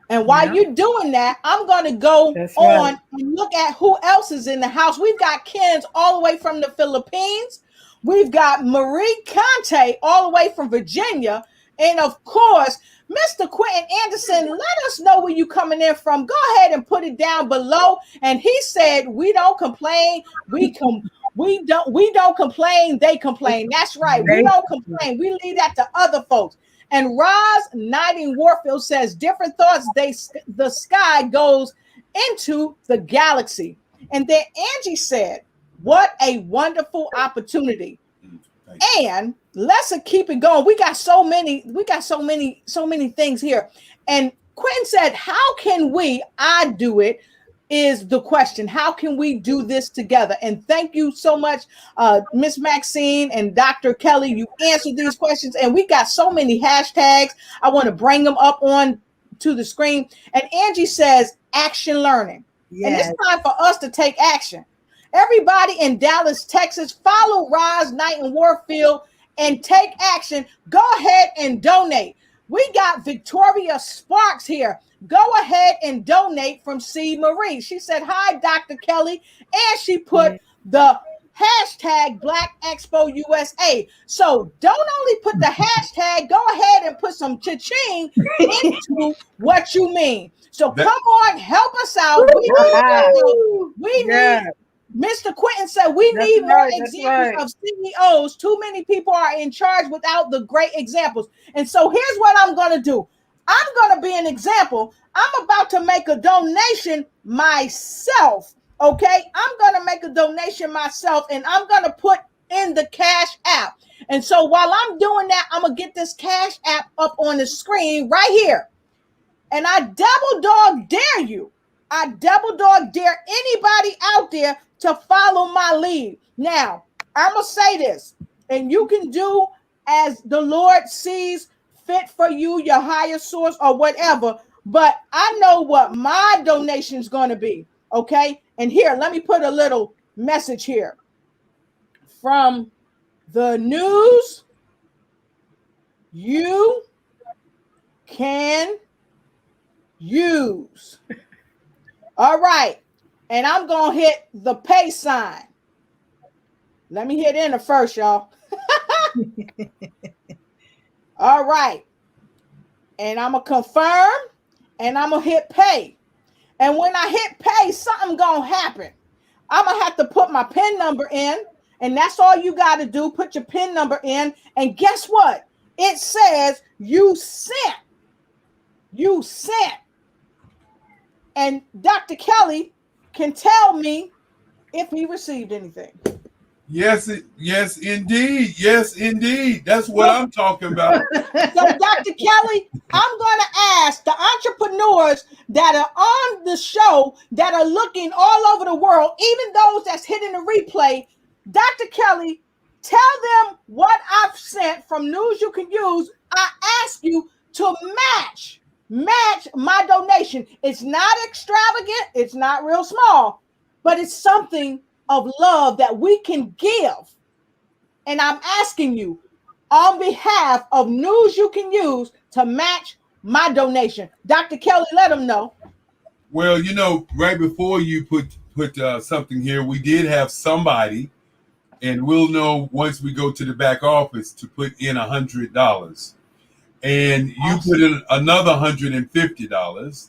And while you're doing that, I'm going to go on and look at who else is in the house. We've got Ken's all the way from the Philippines. We've got Marie Conte all the way from Virginia. And of course, Mr. Quentin Anderson, let us know where you coming in from. Go ahead and put it down below. And he said, we don't complain. We don't complain. They complain. That's right. We don't complain. We leave that to other folks. And Roz Knighting Warfield says, different thoughts. The sky goes into the galaxy. And then Angie said, what a wonderful opportunity. And let's keep it going. We got so many things here. And Quentin said, how can I do it is the question. How can we do this together? And thank you so much, Miss Maxine and Dr. Kelly. You answered these questions, and we got so many hashtags. I want to bring them up on to the screen. And Angie says, action learning. Yes. And it's time for us to take action. Everybody in Dallas, Texas, follow Roz Knighting Warfield and take action. Go ahead and donate. We got Victoria Sparks here. Go ahead and donate from C. Marie. She said, hi, Dr. Kelly. And she put the hashtag Black Expo USA. So don't only put the hashtag, go ahead and put some cha-ching into what you mean. So come on, help us out. We need Mr. Quentin said we need more examples of CEOs. Too many people are in charge without the great examples. And so here's what I'm going to do. I'm going to be an example. I'm about to make a donation myself. Okay. I'm going to make a donation myself, and I'm going to put in the Cash App. And so while I'm doing that, I'm going to get this Cash App up on the screen right here. And I double dog dare you. I double dog dare anybody out there to follow my lead. Now, I'm going to say this, and you can do as the Lord sees fit for you, your higher source or whatever, but I know what my donation is going to be, okay? And here, let me put a little message here from the news. You can use. All right. And I'm going to hit the pay sign. Let me hit enter first, y'all. All right. And I'm going to confirm, and I'm going to hit pay. And when I hit pay, something going to happen. I'm going to have to put my PIN number in, and that's all you got to do. Put your PIN number in, and guess what? It says you sent. You sent. And Dr. Kelly can tell me if he received anything. Yes, indeed. Yes, indeed. That's what I'm talking about. So, Dr. Kelly, I'm going to ask the entrepreneurs that are on the show that are looking all over the world, even those that's hitting the replay, Dr. Kelly, tell them what I've sent from News You Can Use. I ask you to match my donation. It's not extravagant. It's not real small, but it's something of love that we can give. And I'm asking you on behalf of News You Can Use to match my donation. Dr. Kelly, let them know. Well, right before you put something here, we did have somebody, and we'll know once we go to the back office, to put in $100. And you put in another $150,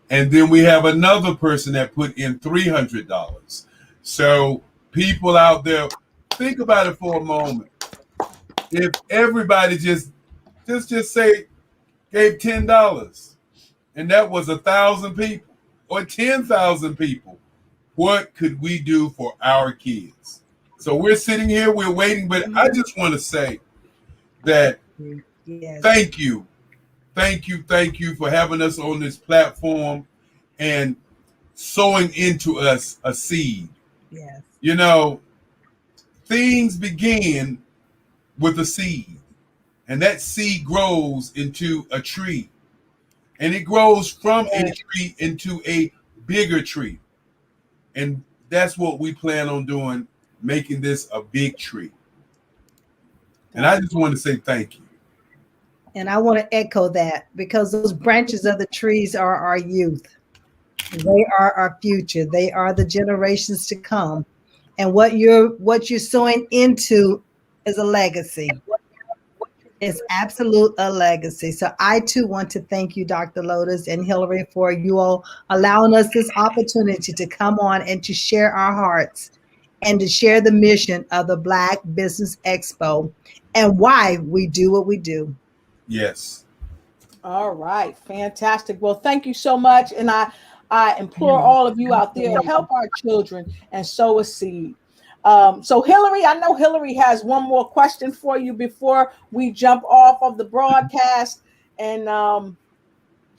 and then we have another person that put in $300. So people out there, think about it for a moment. If everybody just say gave $10, and that was 1,000 people or 10,000 people, what could we do for our kids? So we're sitting here, we're waiting, but I just want to say that thank you thank you for having us on this platform and sowing into us a seed. Yes. You know, things begin with a seed, and that seed grows into a tree, and it grows from a tree into a bigger tree. And that's what we plan on doing, making this a big tree. And I just want to say thank you. And I want to echo that, because those branches of the trees are our youth. They are our future. They are the generations to come. And what you're sowing into is a legacy. It's absolute a legacy. So I too want to thank you, Dr. Lotus and Hillary, for you all allowing us this opportunity to come on and to share our hearts and to share the mission of the Black Business Expo and why we do what we do. Yes. All right. Fantastic. Well, thank you so much. And I implore all of you out there, help our children and sow a seed. So Hillary, I know Hillary has one more question for you before we jump off of the broadcast. And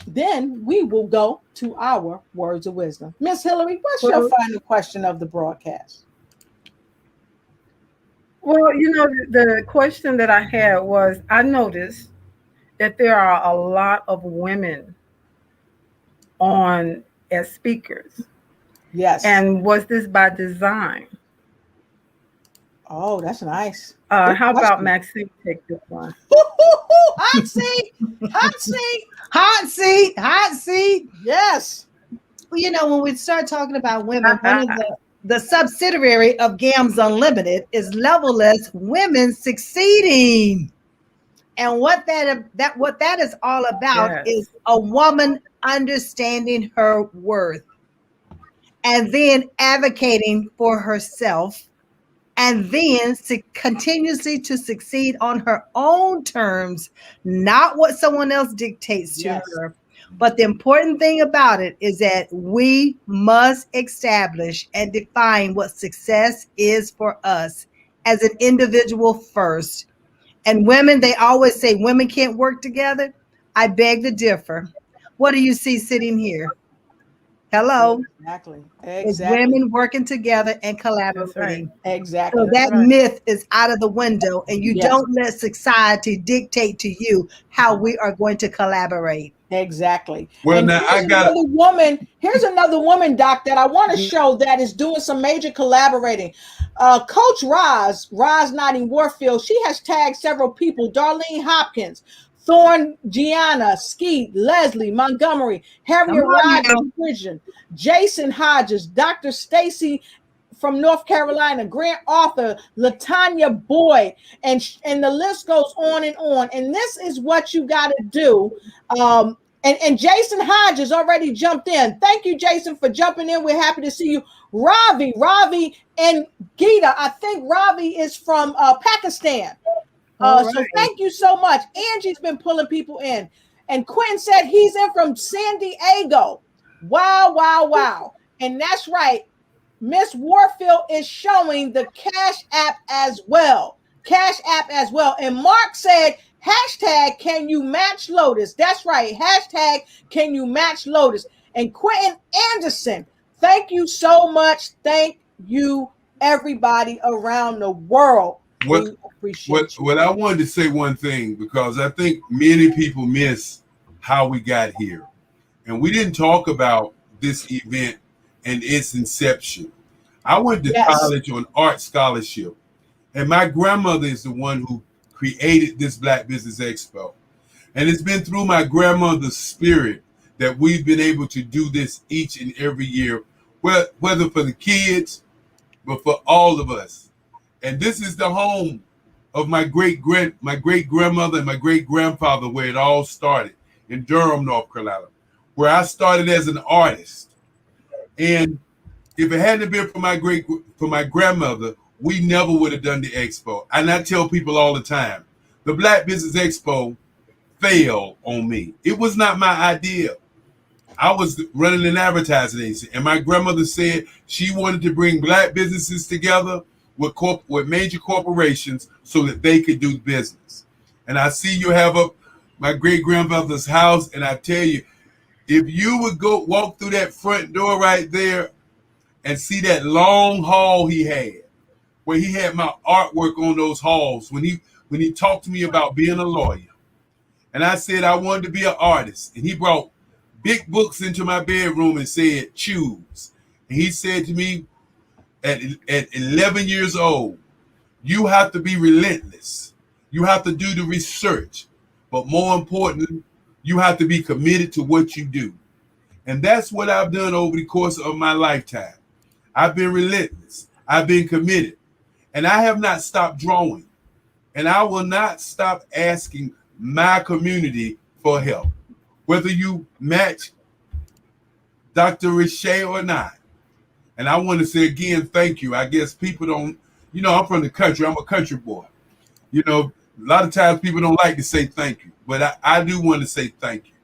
then we will go to our words of wisdom. Miss Hillary, what's your final question of the broadcast? Well, the question that I had was, I noticed that there are a lot of women on as speakers. Yes. And was this by design? Oh, that's nice. How about Maxine take this one? Hot seat. Hot seat. Hot seat. Hot seat. Yes. Well, when we start talking about women, one of the subsidiary of GAMS Unlimited is Levelless Women Succeeding. And what that is all about is a woman understanding her worth and then advocating for herself, and then continuously to succeed on her own terms, not what someone else dictates to her. But the important thing about it is that we must establish and define what success is for us as an individual first. And women, they always say women can't work together. I beg to differ. What do you see sitting here? Hello. Exactly. It's women working together and collaborating. Right. Exactly. So that myth is out of the window, and you don't let society dictate to you how we are going to collaborate. Exactly. Well, and now here's another woman, Doc, that I want to show that is doing some major collaborating. Coach Roz Notting Warfield, she has tagged several people: Darlene Hopkins, Thorne, Gianna, Skeet, Leslie Montgomery, Harriet Rogers, Jason Hodges, Dr. Stacy from North Carolina, Grant Arthur, Latanya Boyd, and the list goes on and on. And this is what you got to do. And Jason Hodges already jumped in. Thank you, Jason, for jumping in. We're happy to see you. Ravi, and Geeta. I think Ravi is from Pakistan. So thank you so much. Angie's been pulling people in. And Quentin said he's in from San Diego. Wow. And that's right. Miss Warfield is showing the Cash App as well. And Mark said, hashtag, can you match Lotus? That's right. Hashtag, can you match Lotus? And Quentin Anderson, thank you so much. Thank you, everybody around the world. We appreciate you. What I wanted to say one thing, because I think many people miss how we got here. And we didn't talk about this event and its inception. I went to college on art scholarship, and my grandmother is the one who created this Black Business Expo. And it's been through my grandmother's spirit that we've been able to do this each and every year, whether for the kids, but for all of us. And this is the home of my great grandmother and my great grandfather, where it all started in Durham, North Carolina, where I started as an artist. And if it hadn't been for my grandmother, we never would have done the expo. And I tell people all the time, the Black Business Expo failed on me. It was not my idea. I was running an advertising agency, and my grandmother said she wanted to bring Black businesses together with major corporations so that they could do business. And I see you have up my great grandfather's house, and I tell you, if you would go walk through that front door right there and see that long hall he had, where he had my artwork on those halls when he talked to me about being a lawyer. And I said I wanted to be an artist. And he brought big books into my bedroom and said, choose. And he said to me at 11 years old, you have to be relentless. You have to do the research. But more importantly, you have to be committed to what you do. And that's what I've done over the course of my lifetime. I've been relentless. I've been committed. And I have not stopped drawing. And I will not stop asking my community for help. Whether you match Dr. Richey or not. And I want to say again, thank you. I guess people don't, I'm from the country. I'm a country boy. A lot of times people don't like to say thank you. But I do want to say thank you.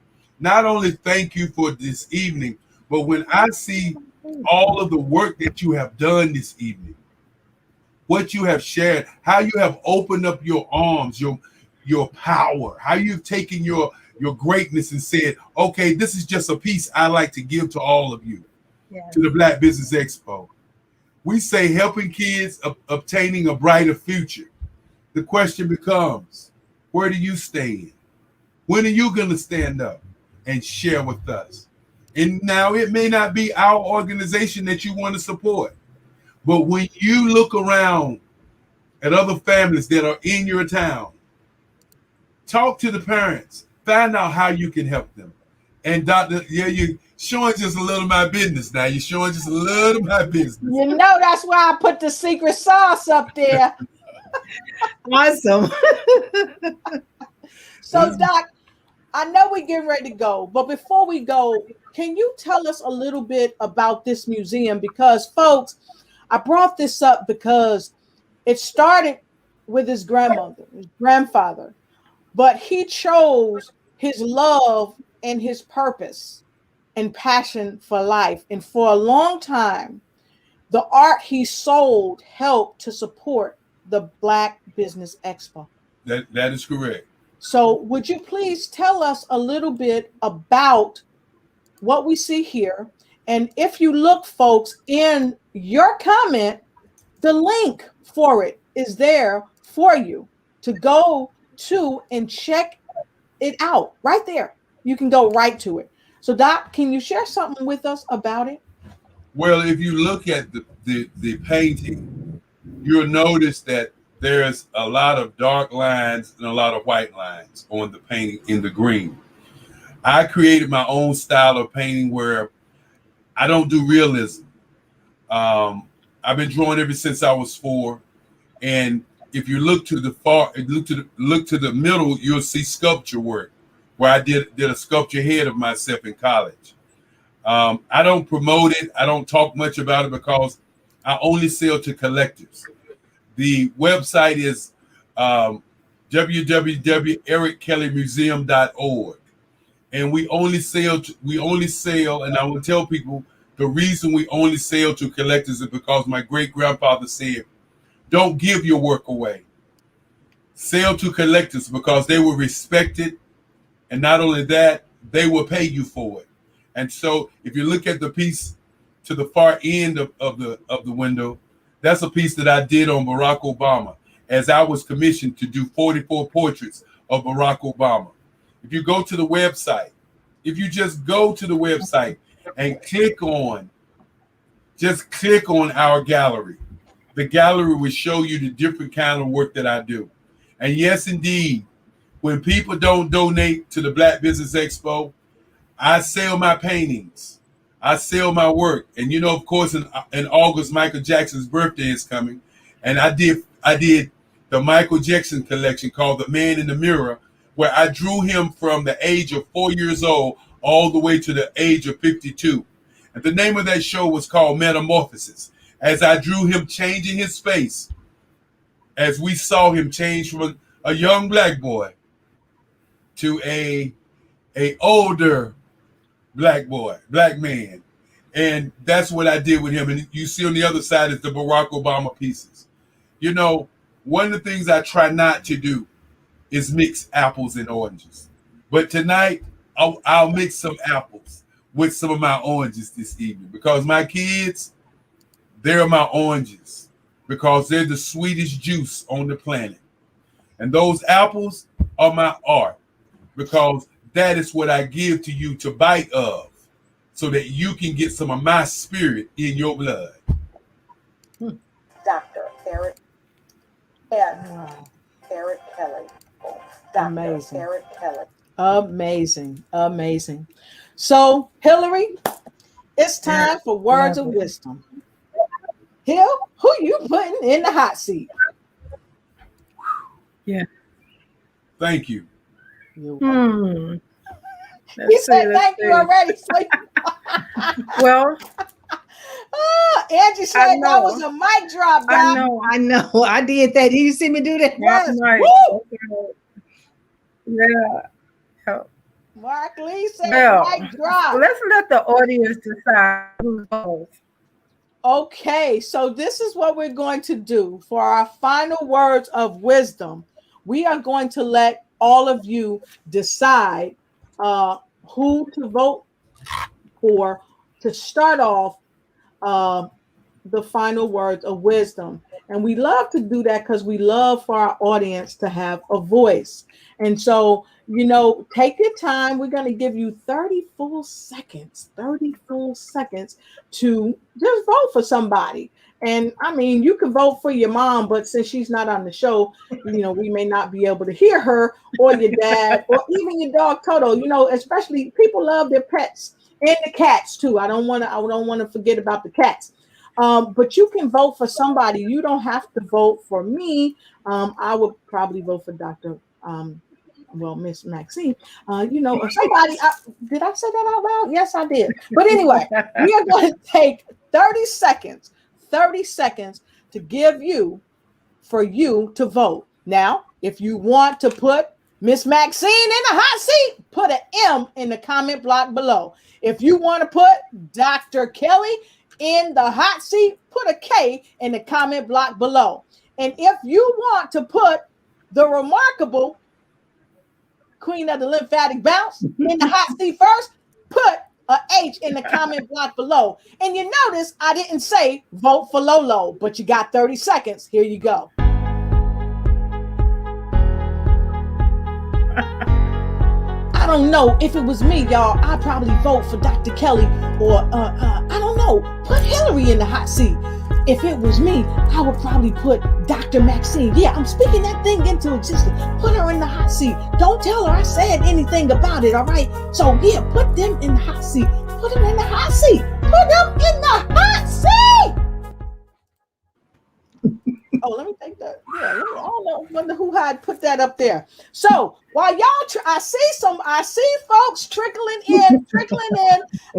Not only thank you for this evening, but when I see all of the work that you have done this evening, what you have shared, how you have opened up your arms, your power, how you've taken your greatness and said, okay, this is just a piece I like to give to all of you, to the Black Business Expo. We say helping kids obtaining a brighter future. The question becomes, where do you stand? When are you going to stand up and share with us? And now it may not be our organization that you want to support, but when you look around at other families that are in your town, talk to the parents, find out how you can help them. And Dr., you're showing just a little of my business now. You're showing just a little of my business. That's why I put the secret sauce up there. Awesome. So, Doc, I know we're getting ready to go, but before we go, can you tell us a little bit about this museum? Because, folks, I brought this up because it started with his grandfather, but he chose his love and his purpose and passion for life. And for a long time, the art he sold helped to support the Black Business Expo. That is correct. So would you please tell us a little bit about what we see here? And if you look, folks, in your comment, the link for it is there for you to go to and check it out right there. You can go right to it. So, Doc, can you share something with us about it? Well, if you look at the painting, you'll notice that there's a lot of dark lines and a lot of white lines on the painting in the green. I created my own style of painting where I don't do realism. I've been drawing ever since I was 4, and if you look to the look to the middle, you'll see sculpture work, where I did a sculpture head of myself in college. I don't promote it. I don't talk much about it because I only sell to collectors. The website is www.erickellymuseum.org, and we only sell, and I will tell people the reason we only sell to collectors is because my great grandfather said, don't give your work away. Sell to collectors because they will respect it. And not only that, they will pay you for it. And so if you look at the piece to the far end of the window, that's a piece that I did on Barack Obama, as I was commissioned to do 44 portraits of Barack Obama. If you go to the website, if you just go to the website and click on our gallery, the gallery will show you the different kind of work that I do. And yes, indeed, when people don't donate to the Black Business Expo, I sell my paintings. I sell my work. And of course, in August, Michael Jackson's birthday is coming. And I did the Michael Jackson collection called The Man in the Mirror, where I drew him from the age of 4 years old all the way to the age of 52. And the name of that show was called Metamorphosis, as I drew him changing his face, as we saw him change from a young black boy to a older black man. And that's what I did with him. And you see on the other side is the Barack Obama pieces. One of the things I try not to do is mix apples and oranges. But tonight, I'll mix some apples with some of my oranges this evening because my kids, they're my oranges because they're the sweetest juice on the planet. And those apples are my art because that is what I give to you to bite of so that you can get some of my spirit in your blood. Dr. Eric Kelly. Amazing. Eric Kelly. Amazing. So, Hillary, it's time for words of wisdom. Hill, who you putting in the hot seat? Yeah. Thank you. He said thank you already. Well, Angie said that was a mic drop. I know. I did that. Did you see me do that? Yes. Woo! Yeah. Mark Lee said mic drop. Let's let the audience decide who goes. Okay, so this is what we're going to do for our final words of wisdom. We are going to let all of you decide who to vote for to start off the final words of wisdom. And we love to do that because we love for our audience to have a voice. And so, take your time. We're going to give you 30 full seconds to just vote for somebody. And I mean, you can vote for your mom, but since she's not on the show, we may not be able to hear her, or your dad, or even your dog Toto. Especially people love their pets and the cats too. I don't want to forget about the cats. But you can vote for somebody. You don't have to vote for me. I would probably vote for Dr. Miss Maxine. Or somebody. Did I say that out loud? Yes, I did. But anyway, we are going to take 30 seconds to give you for you to vote. Now, if you want to put Miss Maxine in the hot seat, put an M in the comment block below. If you want to put Dr. Kelly in the hot seat, put a K in the comment block below. And if you want to put the remarkable Queen of the Lymphatic Bounce in the hot seat first, put a H in the comment block below. And you notice I didn't say vote for Lolo, but you got 30 seconds. Here you go. I don't know. If it was me, y'all, I'd probably vote for Dr. Kelly or I don't know, put Hillary in the hot seat. If it was me, I would probably put Dr. Maxine. Yeah, I'm speaking that thing into existence. Put her in the hot seat. Don't tell her I said anything about it, all right? So, yeah, put them in the hot seat. Put them in the hot seat. Put them in the hot seat. Oh, let me take that. Yeah, I don't know. Wonder who had put that up there. So while y'all, I see folks trickling in.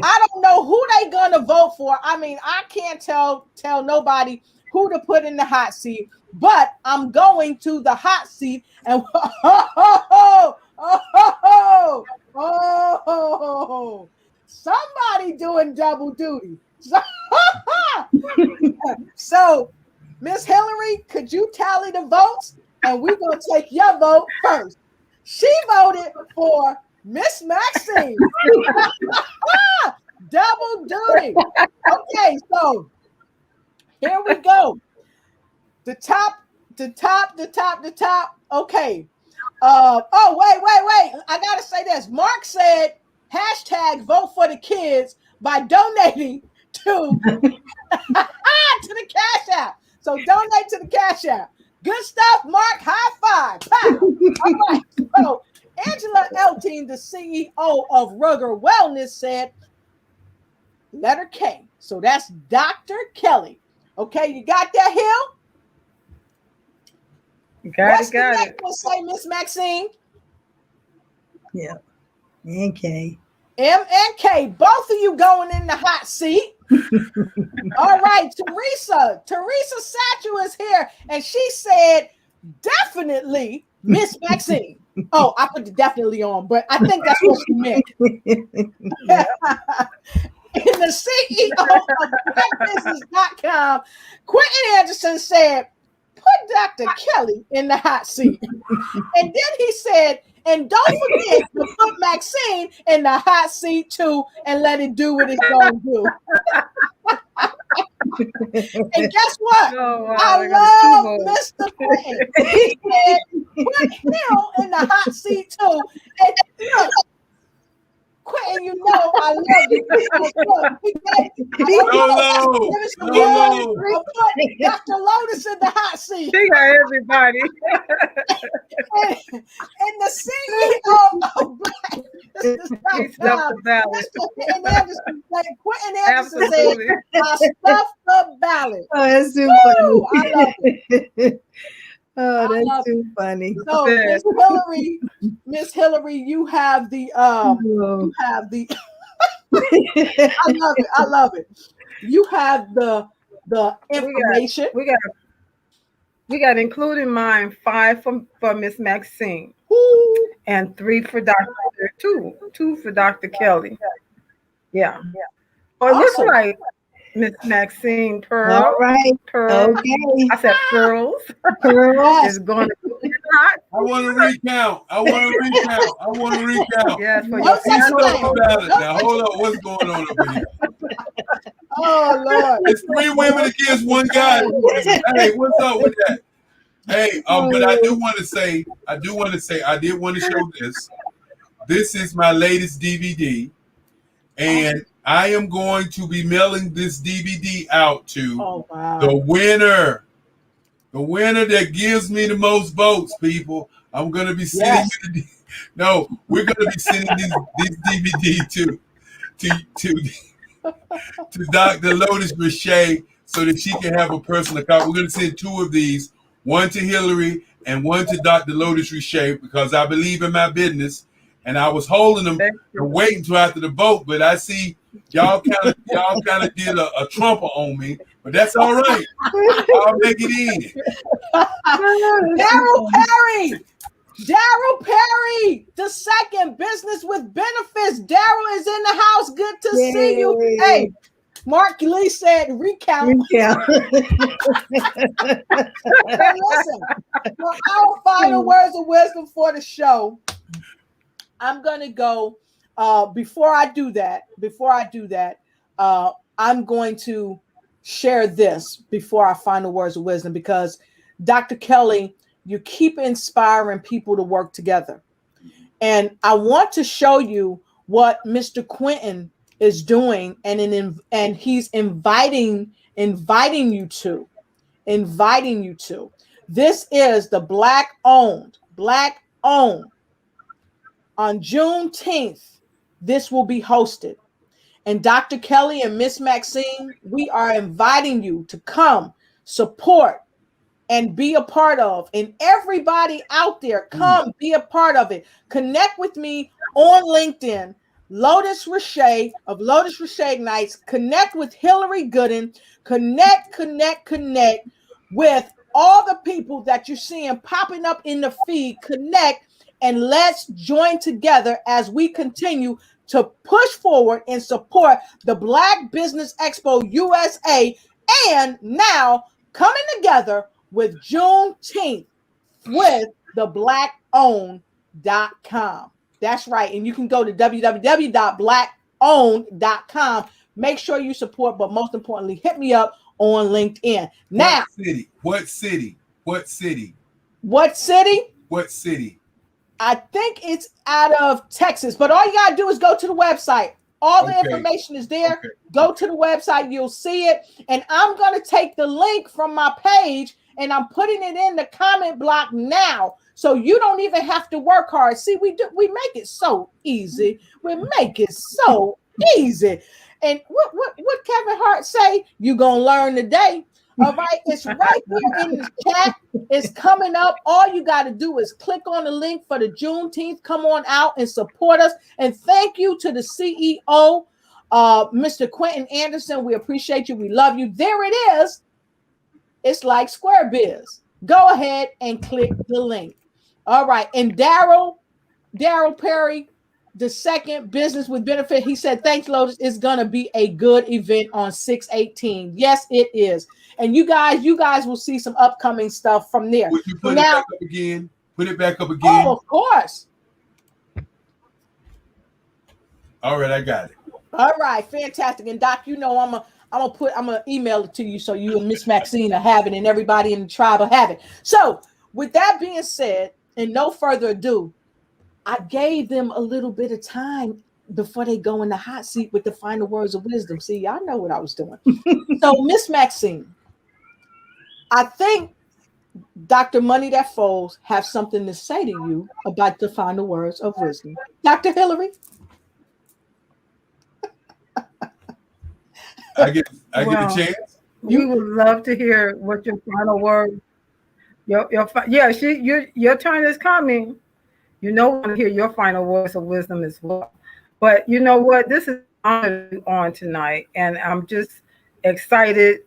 I don't know who they gonna vote for. I mean, I can't tell nobody who to put in the hot seat. But I'm going to the hot seat, and somebody doing double duty. So. Miss Hillary, could you tally the votes? And we're going to take your vote first. She voted for Miss Maxine. Double duty. Okay, so here we go. The top. Okay. Wait. I got to say this. Mark said, #vote for the kids by donating to the Cash App. So donate to the Cash App. Good stuff, Mark. High five. Pow. All right. So Angela Elting, the CEO of Ruger Wellness, said letter K. So that's Dr. Kelly. Okay, you got that, Hill? Got it. What's say, Miss Maxine? Yeah. And K. M and K. Both of you going in the hot seat. All right, Teresa Satchel is here, and she said definitely Miss Maxine. Oh, I put the definitely on, but I think that's what she meant. And the CEO of BlackBusiness.com, Quentin Anderson, said, put Dr. Kelly in the hot seat. And then he said, And don't forget to put Maxine in the hot seat too and let it do what it's going to do. And guess what? Oh, wow, I love Mr. Quentin. He said, put him in the hot seat too. And look, Quentin, you know I love you. Dr. Lotus in the hot seat. She got everybody. and the CEO of Black He stuffed the ballot. Quentin Anderson said, I stuffed the ballot. Oh, that's too funny. I love it. Oh, that's too funny. So Miss Hillary, you have the I love it. You have the information. We got including mine 5 for Miss Maxine. Ooh. And 3 for Dr. Two for Dr. Kelly. Yeah. Oh, it looks like Miss Maxine Pearl. All right. Pearl. Okay. I said pearls. Pearls. Is going to be hot. I want to recount. Yes, for your now hold on. What's going on over here? Oh Lord. It's 3 women against 1 guy. Hey, what's up with that? Hey, but I do want to say, I did want to show this. This is my latest DVD, and I am going to be mailing this DVD out to the winner that gives me the most votes, people. I'm going to be sending we're going to be sending this DVD to Dr. Lotus Richey so that she can have a personal copy. We're going to send 2 of these, one to Hillary and one to Dr. Lotus Richey, because I believe in my business. And I was holding them and waiting until after the vote, but I see y'all kind of did a trumper on me, but that's all right. I'll make it in. Daryl Perry, the second business with benefits. Daryl is in the house. Good to see you. Hey, Mark Lee said recount. Yeah. Hey, listen, for our final words of wisdom for the show, I'm gonna go. Before I do that, I'm going to share this before our final words of wisdom, because Dr. Kelly, you keep inspiring people to work together, and I want to show you what Mr. Quentin is doing, and he's inviting you to. This is the Black owned. On Juneteenth, this will be hosted. And Dr. Kelly and Miss Maxine, we are inviting you to come, support, and be a part of. And everybody out there, come be a part of it. Connect with me on LinkedIn, Lotus Richey of Lotus Richey Ignites. Connect with Hillary Gooden. Connect with all the people that you're seeing popping up in the feed. Connect. And let's join together as we continue to push forward and support the Black Business Expo USA, and now coming together with Juneteenth with the blackowned.com. That's right. And you can go to www.blackowned.com. Make sure you support, but most importantly, hit me up on LinkedIn. Now, What city? I think it's out of Texas, but all you got to do is go to the website. All the information is there. Okay. Go to the website. You'll see it. And I'm going to take the link from my page and I'm putting it in the comment block now. So you don't even have to work hard. See, we make it so easy. We make it so easy. And what Kevin Hart say? You're going to learn today. All right, it's right there in the chat. It's coming up. All you got to do is click on the link for the Juneteenth. Come on out and support us. And thank you to the CEO, Mr. Quentin Anderson. We appreciate you. We love you. There it is. It's like Square Biz. Go ahead and click the link. All right, and Daryl Perry, the second business with benefit. He said, thanks, Lotus. It's going to be a good event on 6/18. Yes, it is. And you guys will see some upcoming stuff from there. Would you put it back up again? Put it back up again. Oh, of course. All right, I got it. All right, fantastic. And Doc, I'm gonna email it to you so you and Miss Maxine will have it and everybody in the tribe will have it. So with that being said, and no further ado, I gave them a little bit of time before they go in the hot seat with the final words of wisdom. See, y'all know what I was doing. So Miss Maxine, I think Dr. Money That Folds have something to say to you about the final words of wisdom. Dr. Hillary? I get a chance. We would love to hear what your final word. Your turn is coming. You know, want to hear your final words of wisdom as well. But you know what? This is on tonight, and I'm just excited.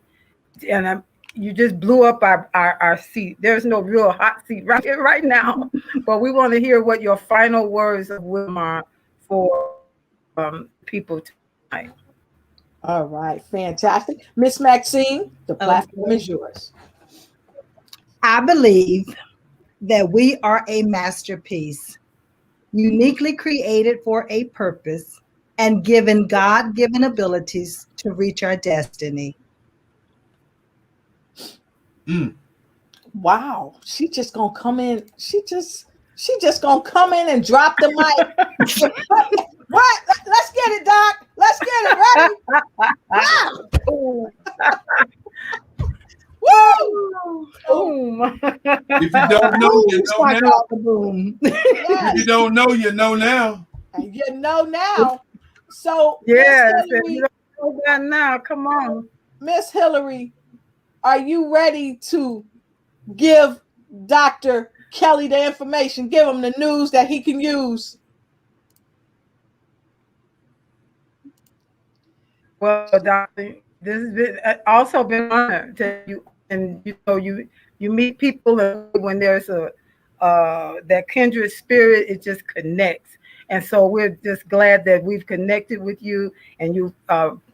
And you just blew up our seat. There's no real hot seat right here, right now. But we want to hear what your final words of wisdom are for people tonight. All right, fantastic. Miss Maxine, the platform is yours. I believe that we are a masterpiece, uniquely created for a purpose and given God-given abilities to reach our destiny. Wow, she just gonna come in. She just gonna come in and drop the mic. What? Let's get it, Doc. Let's get it ready. Wow. Woo! Boom. If you don't know, you know now. Boom. Yes. If you don't know, you know now. And you know now. So yes, Hillary, you don't know that now. Come on, Miss Hillary, are you ready to give Dr. Kelly the information? Give him the news that he can use. Well, Doctor, this has been also been an honor to you, and you meet people when there's a that kindred spirit, it just connects, and so we're just glad that we've connected with you, and you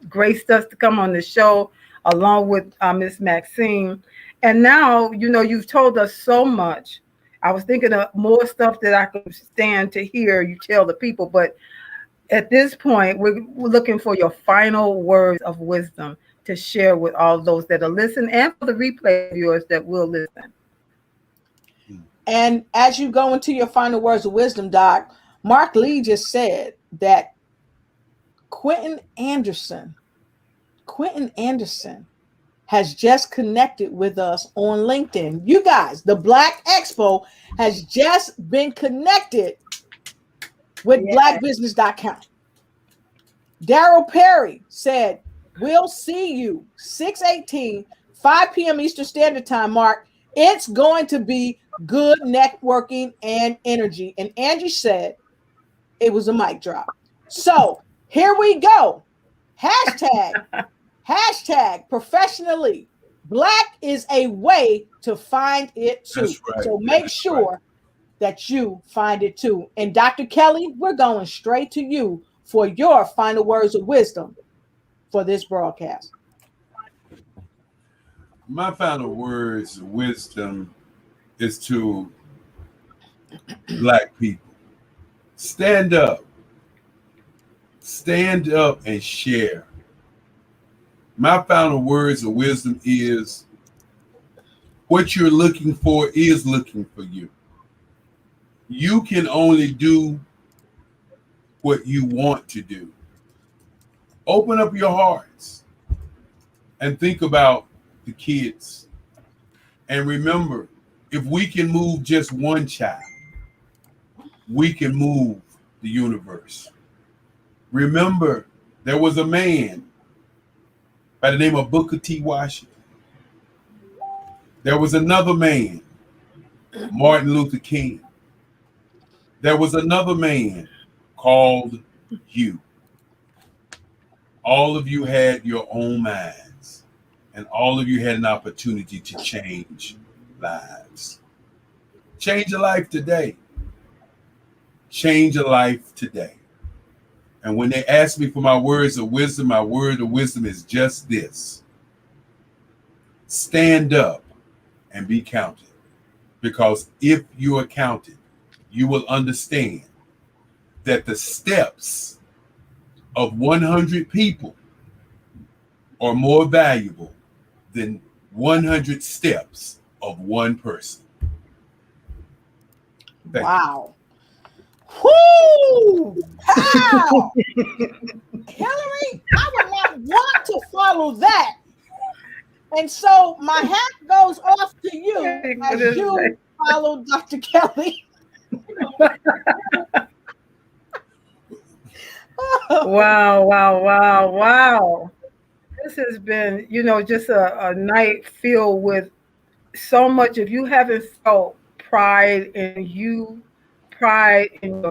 graced us to come on the show along with Miss Maxine, and now you've told us so much. I was thinking of more stuff that I could stand to hear you tell the people, but at this point, we're looking for your final words of wisdom to share with all those that are listening and for the replay viewers that will listen. And as you go into your final words of wisdom, Doc, Mark Lee just said that Quentin Anderson has just connected with us on LinkedIn. You guys, the Black Expo has just been connected with blackbusiness.com. Daryl Perry said, we'll see you 6/18, 5 p.m. Eastern Standard Time, Mark. It's going to be good networking and energy. And Angie said it was a mic drop. So here we go. Hashtag professionally. Black is a way to find it too. Right. So make sure that you find it too. And Dr. Kelly, we're going straight to you for your final words of wisdom for this broadcast. My final words of wisdom is to Black people. Stand up and share. My final words of wisdom is what you're looking for is looking for you. You can only do what you want to do. Open up your hearts and think about the kids. And remember, if we can move just one child, we can move the universe. Remember, there was a man by the name of Booker T. Washington. There was another man, Martin Luther King. There was another man called you. All of you had your own minds, and all of you had an opportunity to change lives. Change a life today. Change a life today. And when they ask me for my words of wisdom, my word of wisdom is just this. Stand up and be counted. Because if you are counted, you will understand that the steps of 100 people are more valuable than 100 steps of one person. Wow. Whoo! Wow! Hillary, I would not want to follow that. And so my hat goes off to you as you follow Dr. Kelly. Wow. This has been, just a night filled with so much. If you haven't felt pride in you, pride in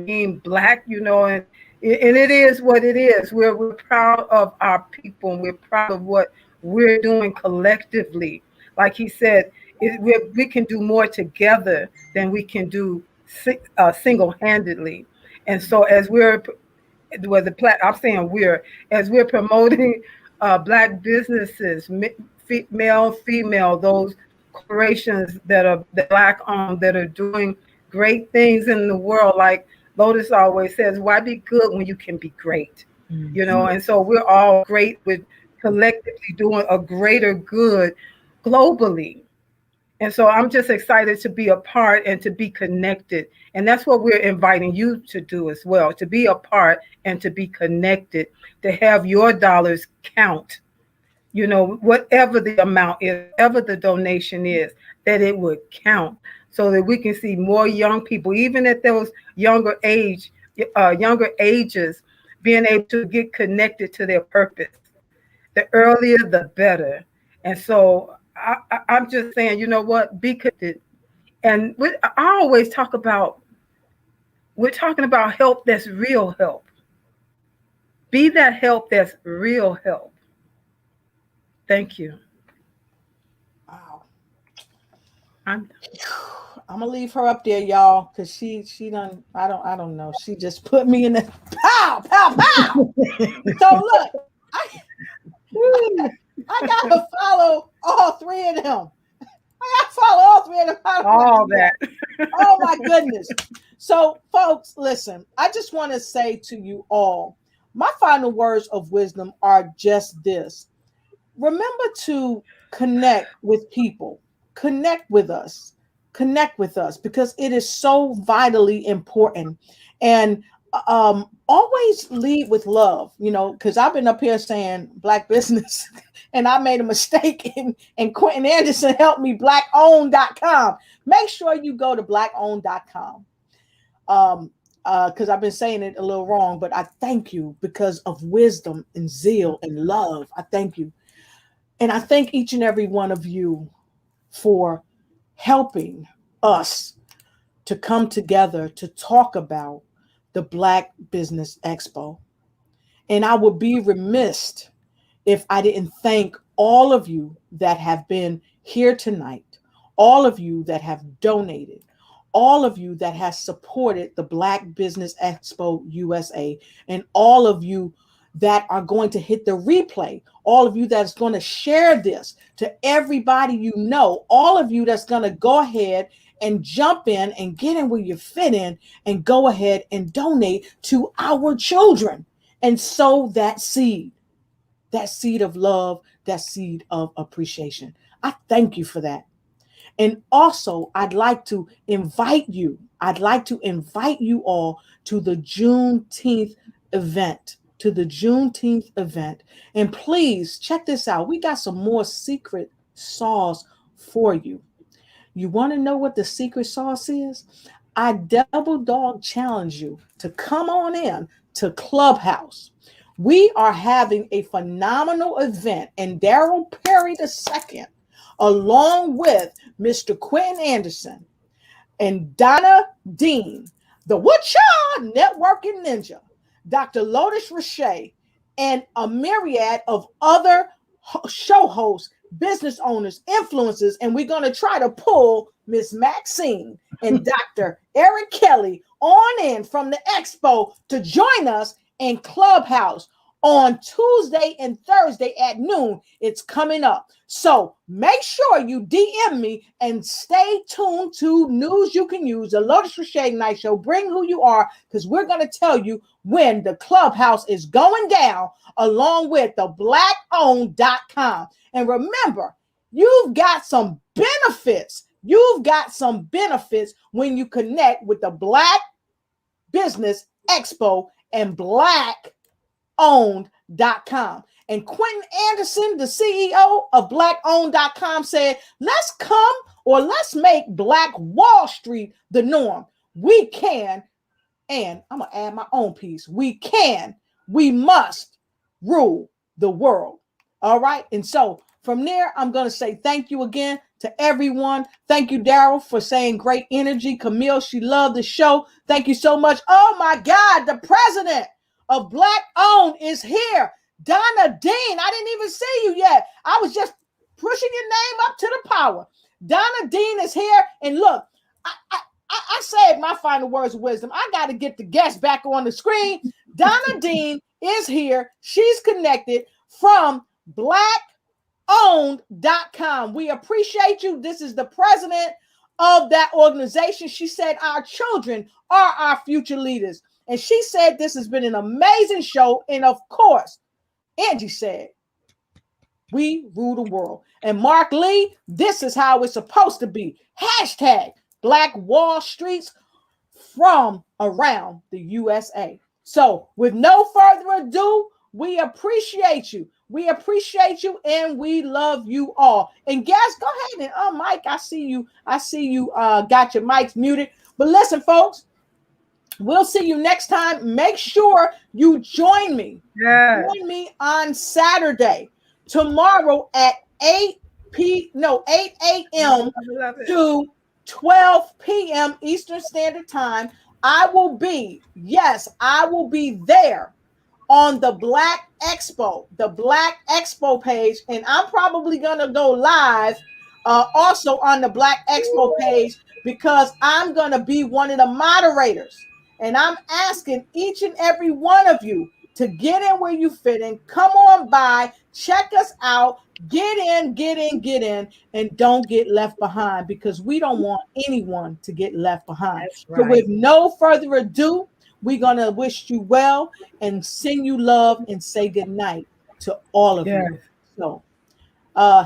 being Black, and it is what it is. We're proud of our people, and we're proud of what we're doing collectively. Like he said, we can do more together than we can do single-handedly. And so as I'm saying as we're promoting Black businesses, male, female, those corporations that are Black owned, that are doing great things in the world. Like Lotus always says, why be good when you can be great? And so we're all great with collectively doing a greater good globally. And so I'm just excited to be a part and to be connected. And that's what we're inviting you to do as well, to be a part and to be connected, to have your dollars count, whatever the amount is, whatever the donation is, that it would count so that we can see more young people, even at those younger ages, being able to get connected to their purpose. The earlier, the better. And so I'm just saying, you know what, be connected. And I always talk about, we're talking about help that's real help. Be that help that's real help. Thank you. Wow. I'm gonna leave her up there, y'all, because she done, I don't know. She just put me in the pow. So look, I gotta follow all three of them. All that. Oh my goodness. So folks, listen, I just want to say to you all, my final words of wisdom are just this. Remember to connect with people, connect with us, because it is so vitally important. And always lead with love, because I've been up here saying Black business and I made a mistake, and Quentin Anderson helped me, blackowned.com. Make sure you go to blackowned.com. Because I've been saying it a little wrong, but I thank you because of wisdom and zeal and love. I thank you. And I thank each and every one of you for helping us to come together to talk about the Black Business Expo. And I would be remiss if I didn't thank all of you that have been here tonight, all of you that have donated, all of you that have supported the Black Business Expo USA, and all of you that are going to hit the replay, all of you that's going to share this to everybody you know, all of you that's going to go ahead and jump in and get in where you fit in and go ahead and donate to our children and sow that seed of love, that seed of appreciation. I thank you for that. And also, I'd like to invite you all to the Juneteenth event. And please check this out. We got some more secret sauce for you. You want to know what the secret sauce is? I double dog challenge you to come on in to Clubhouse. We are having a phenomenal event, and Daryl Perry II, along with Mr. Quentin Anderson and Donna Dean, the Woodshaw Networking Ninja, Dr. Lotus Richey, and a myriad of other show hosts, business owners, influencers, and we're going to try to pull Miss Maxine and Dr. Eric Kelly on in from the Expo to join us in Clubhouse on Tuesday and Thursday at noon. It's coming up. So make sure you DM me and stay tuned to News You Can Use, the Lotus Richey Night Show. Bring who you are, because we're going to tell you when the clubhouse is going down, along with the blackowned.com. And remember, you've got some benefits. You've got some benefits when you connect with the Black Business Expo and blackowned.com. And Quentin Anderson, the CEO of blackowned.com, said, let's make Black Wall Street the norm. We can, and I'm going to add my own piece. We must rule the world. All right. And so from there, I'm going to say thank you again to everyone. Thank you, Daryl, for saying great energy. Camille, she loved the show. Thank you so much. Oh my God, the president of Black Owned is here. Donna Dean, I didn't even see you yet. I was just pushing your name up to the power. Donna Dean is here. And look, I said my final words of wisdom. I got to get the guest back on the screen. Donna Dean is here. She's connected from blackowned.com. We appreciate you. This is the president of that organization. She said our children are our future leaders. And she said this has been an amazing show. And of course, Angie said, we rule the world. And Mark Lee, this is how it's supposed to be. Hashtag Black Wall Streets from around the USA. So with no further ado, we appreciate you. We appreciate you and we love you all. And guys, go ahead and Mike, I see you got your mics muted. But listen, folks, we'll see you next time. Make sure you join me. Yeah. Join me on Saturday, tomorrow at 8 a.m. to 12 p.m. Eastern Standard Time. I will be there on the Black Expo page, and I'm probably gonna go live also on the Black Expo page, because I'm gonna be one of the moderators, and I'm asking each and every one of you to get in where you fit in. Come on by, check us out, get in, and don't get left behind, because we don't want anyone to get left behind. Right. So with no further ado, we're going to wish you well and send you love and say good night to all of you. So,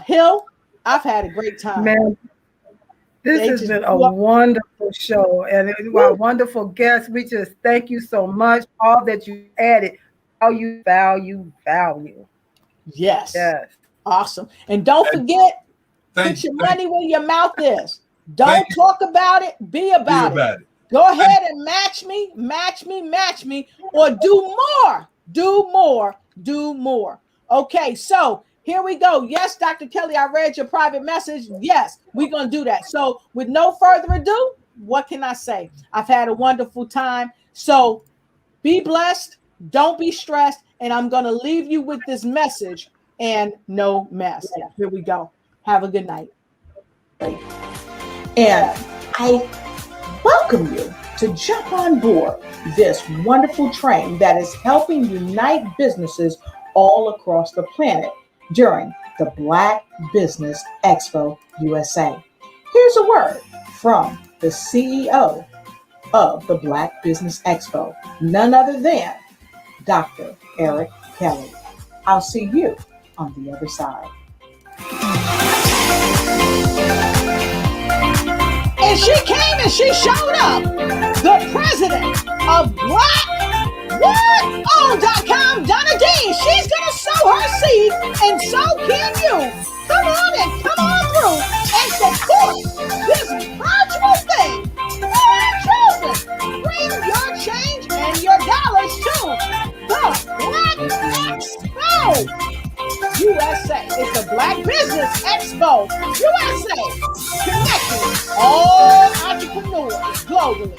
Hill, I've had a great time. Man, this has been a wonderful show, and our wonderful guests. We just thank you so much. All that you added, value. Yes. Awesome. And don't forget, put your money where your mouth is. Don't talk about it, be about it. Go ahead and match me, or do more. Okay, so here we go. Yes, Dr. Kelly, I read your private message. Yes, we're going to do that. So with no further ado, what can I say? I've had a wonderful time. So be blessed. Don't be stressed. And I'm going to leave you with this message and no mess. Here we go. Have a good night. And I welcome you to jump on board this wonderful train that is helping unite businesses all across the planet during the Black Business Expo USA. Here's a word from the CEO of the Black Business Expo, none other than Dr. Eric Kelly. I'll see you on the other side. And she came and she showed up. The president of blackowned.com, Donna Dean. She's going to sow her seed, and so can you. Come on through and support this virtual thing for our children. Bring your change and your dollars to the Black Expo USA. It's the Black Business Expo USA. Connecting all entrepreneurs globally.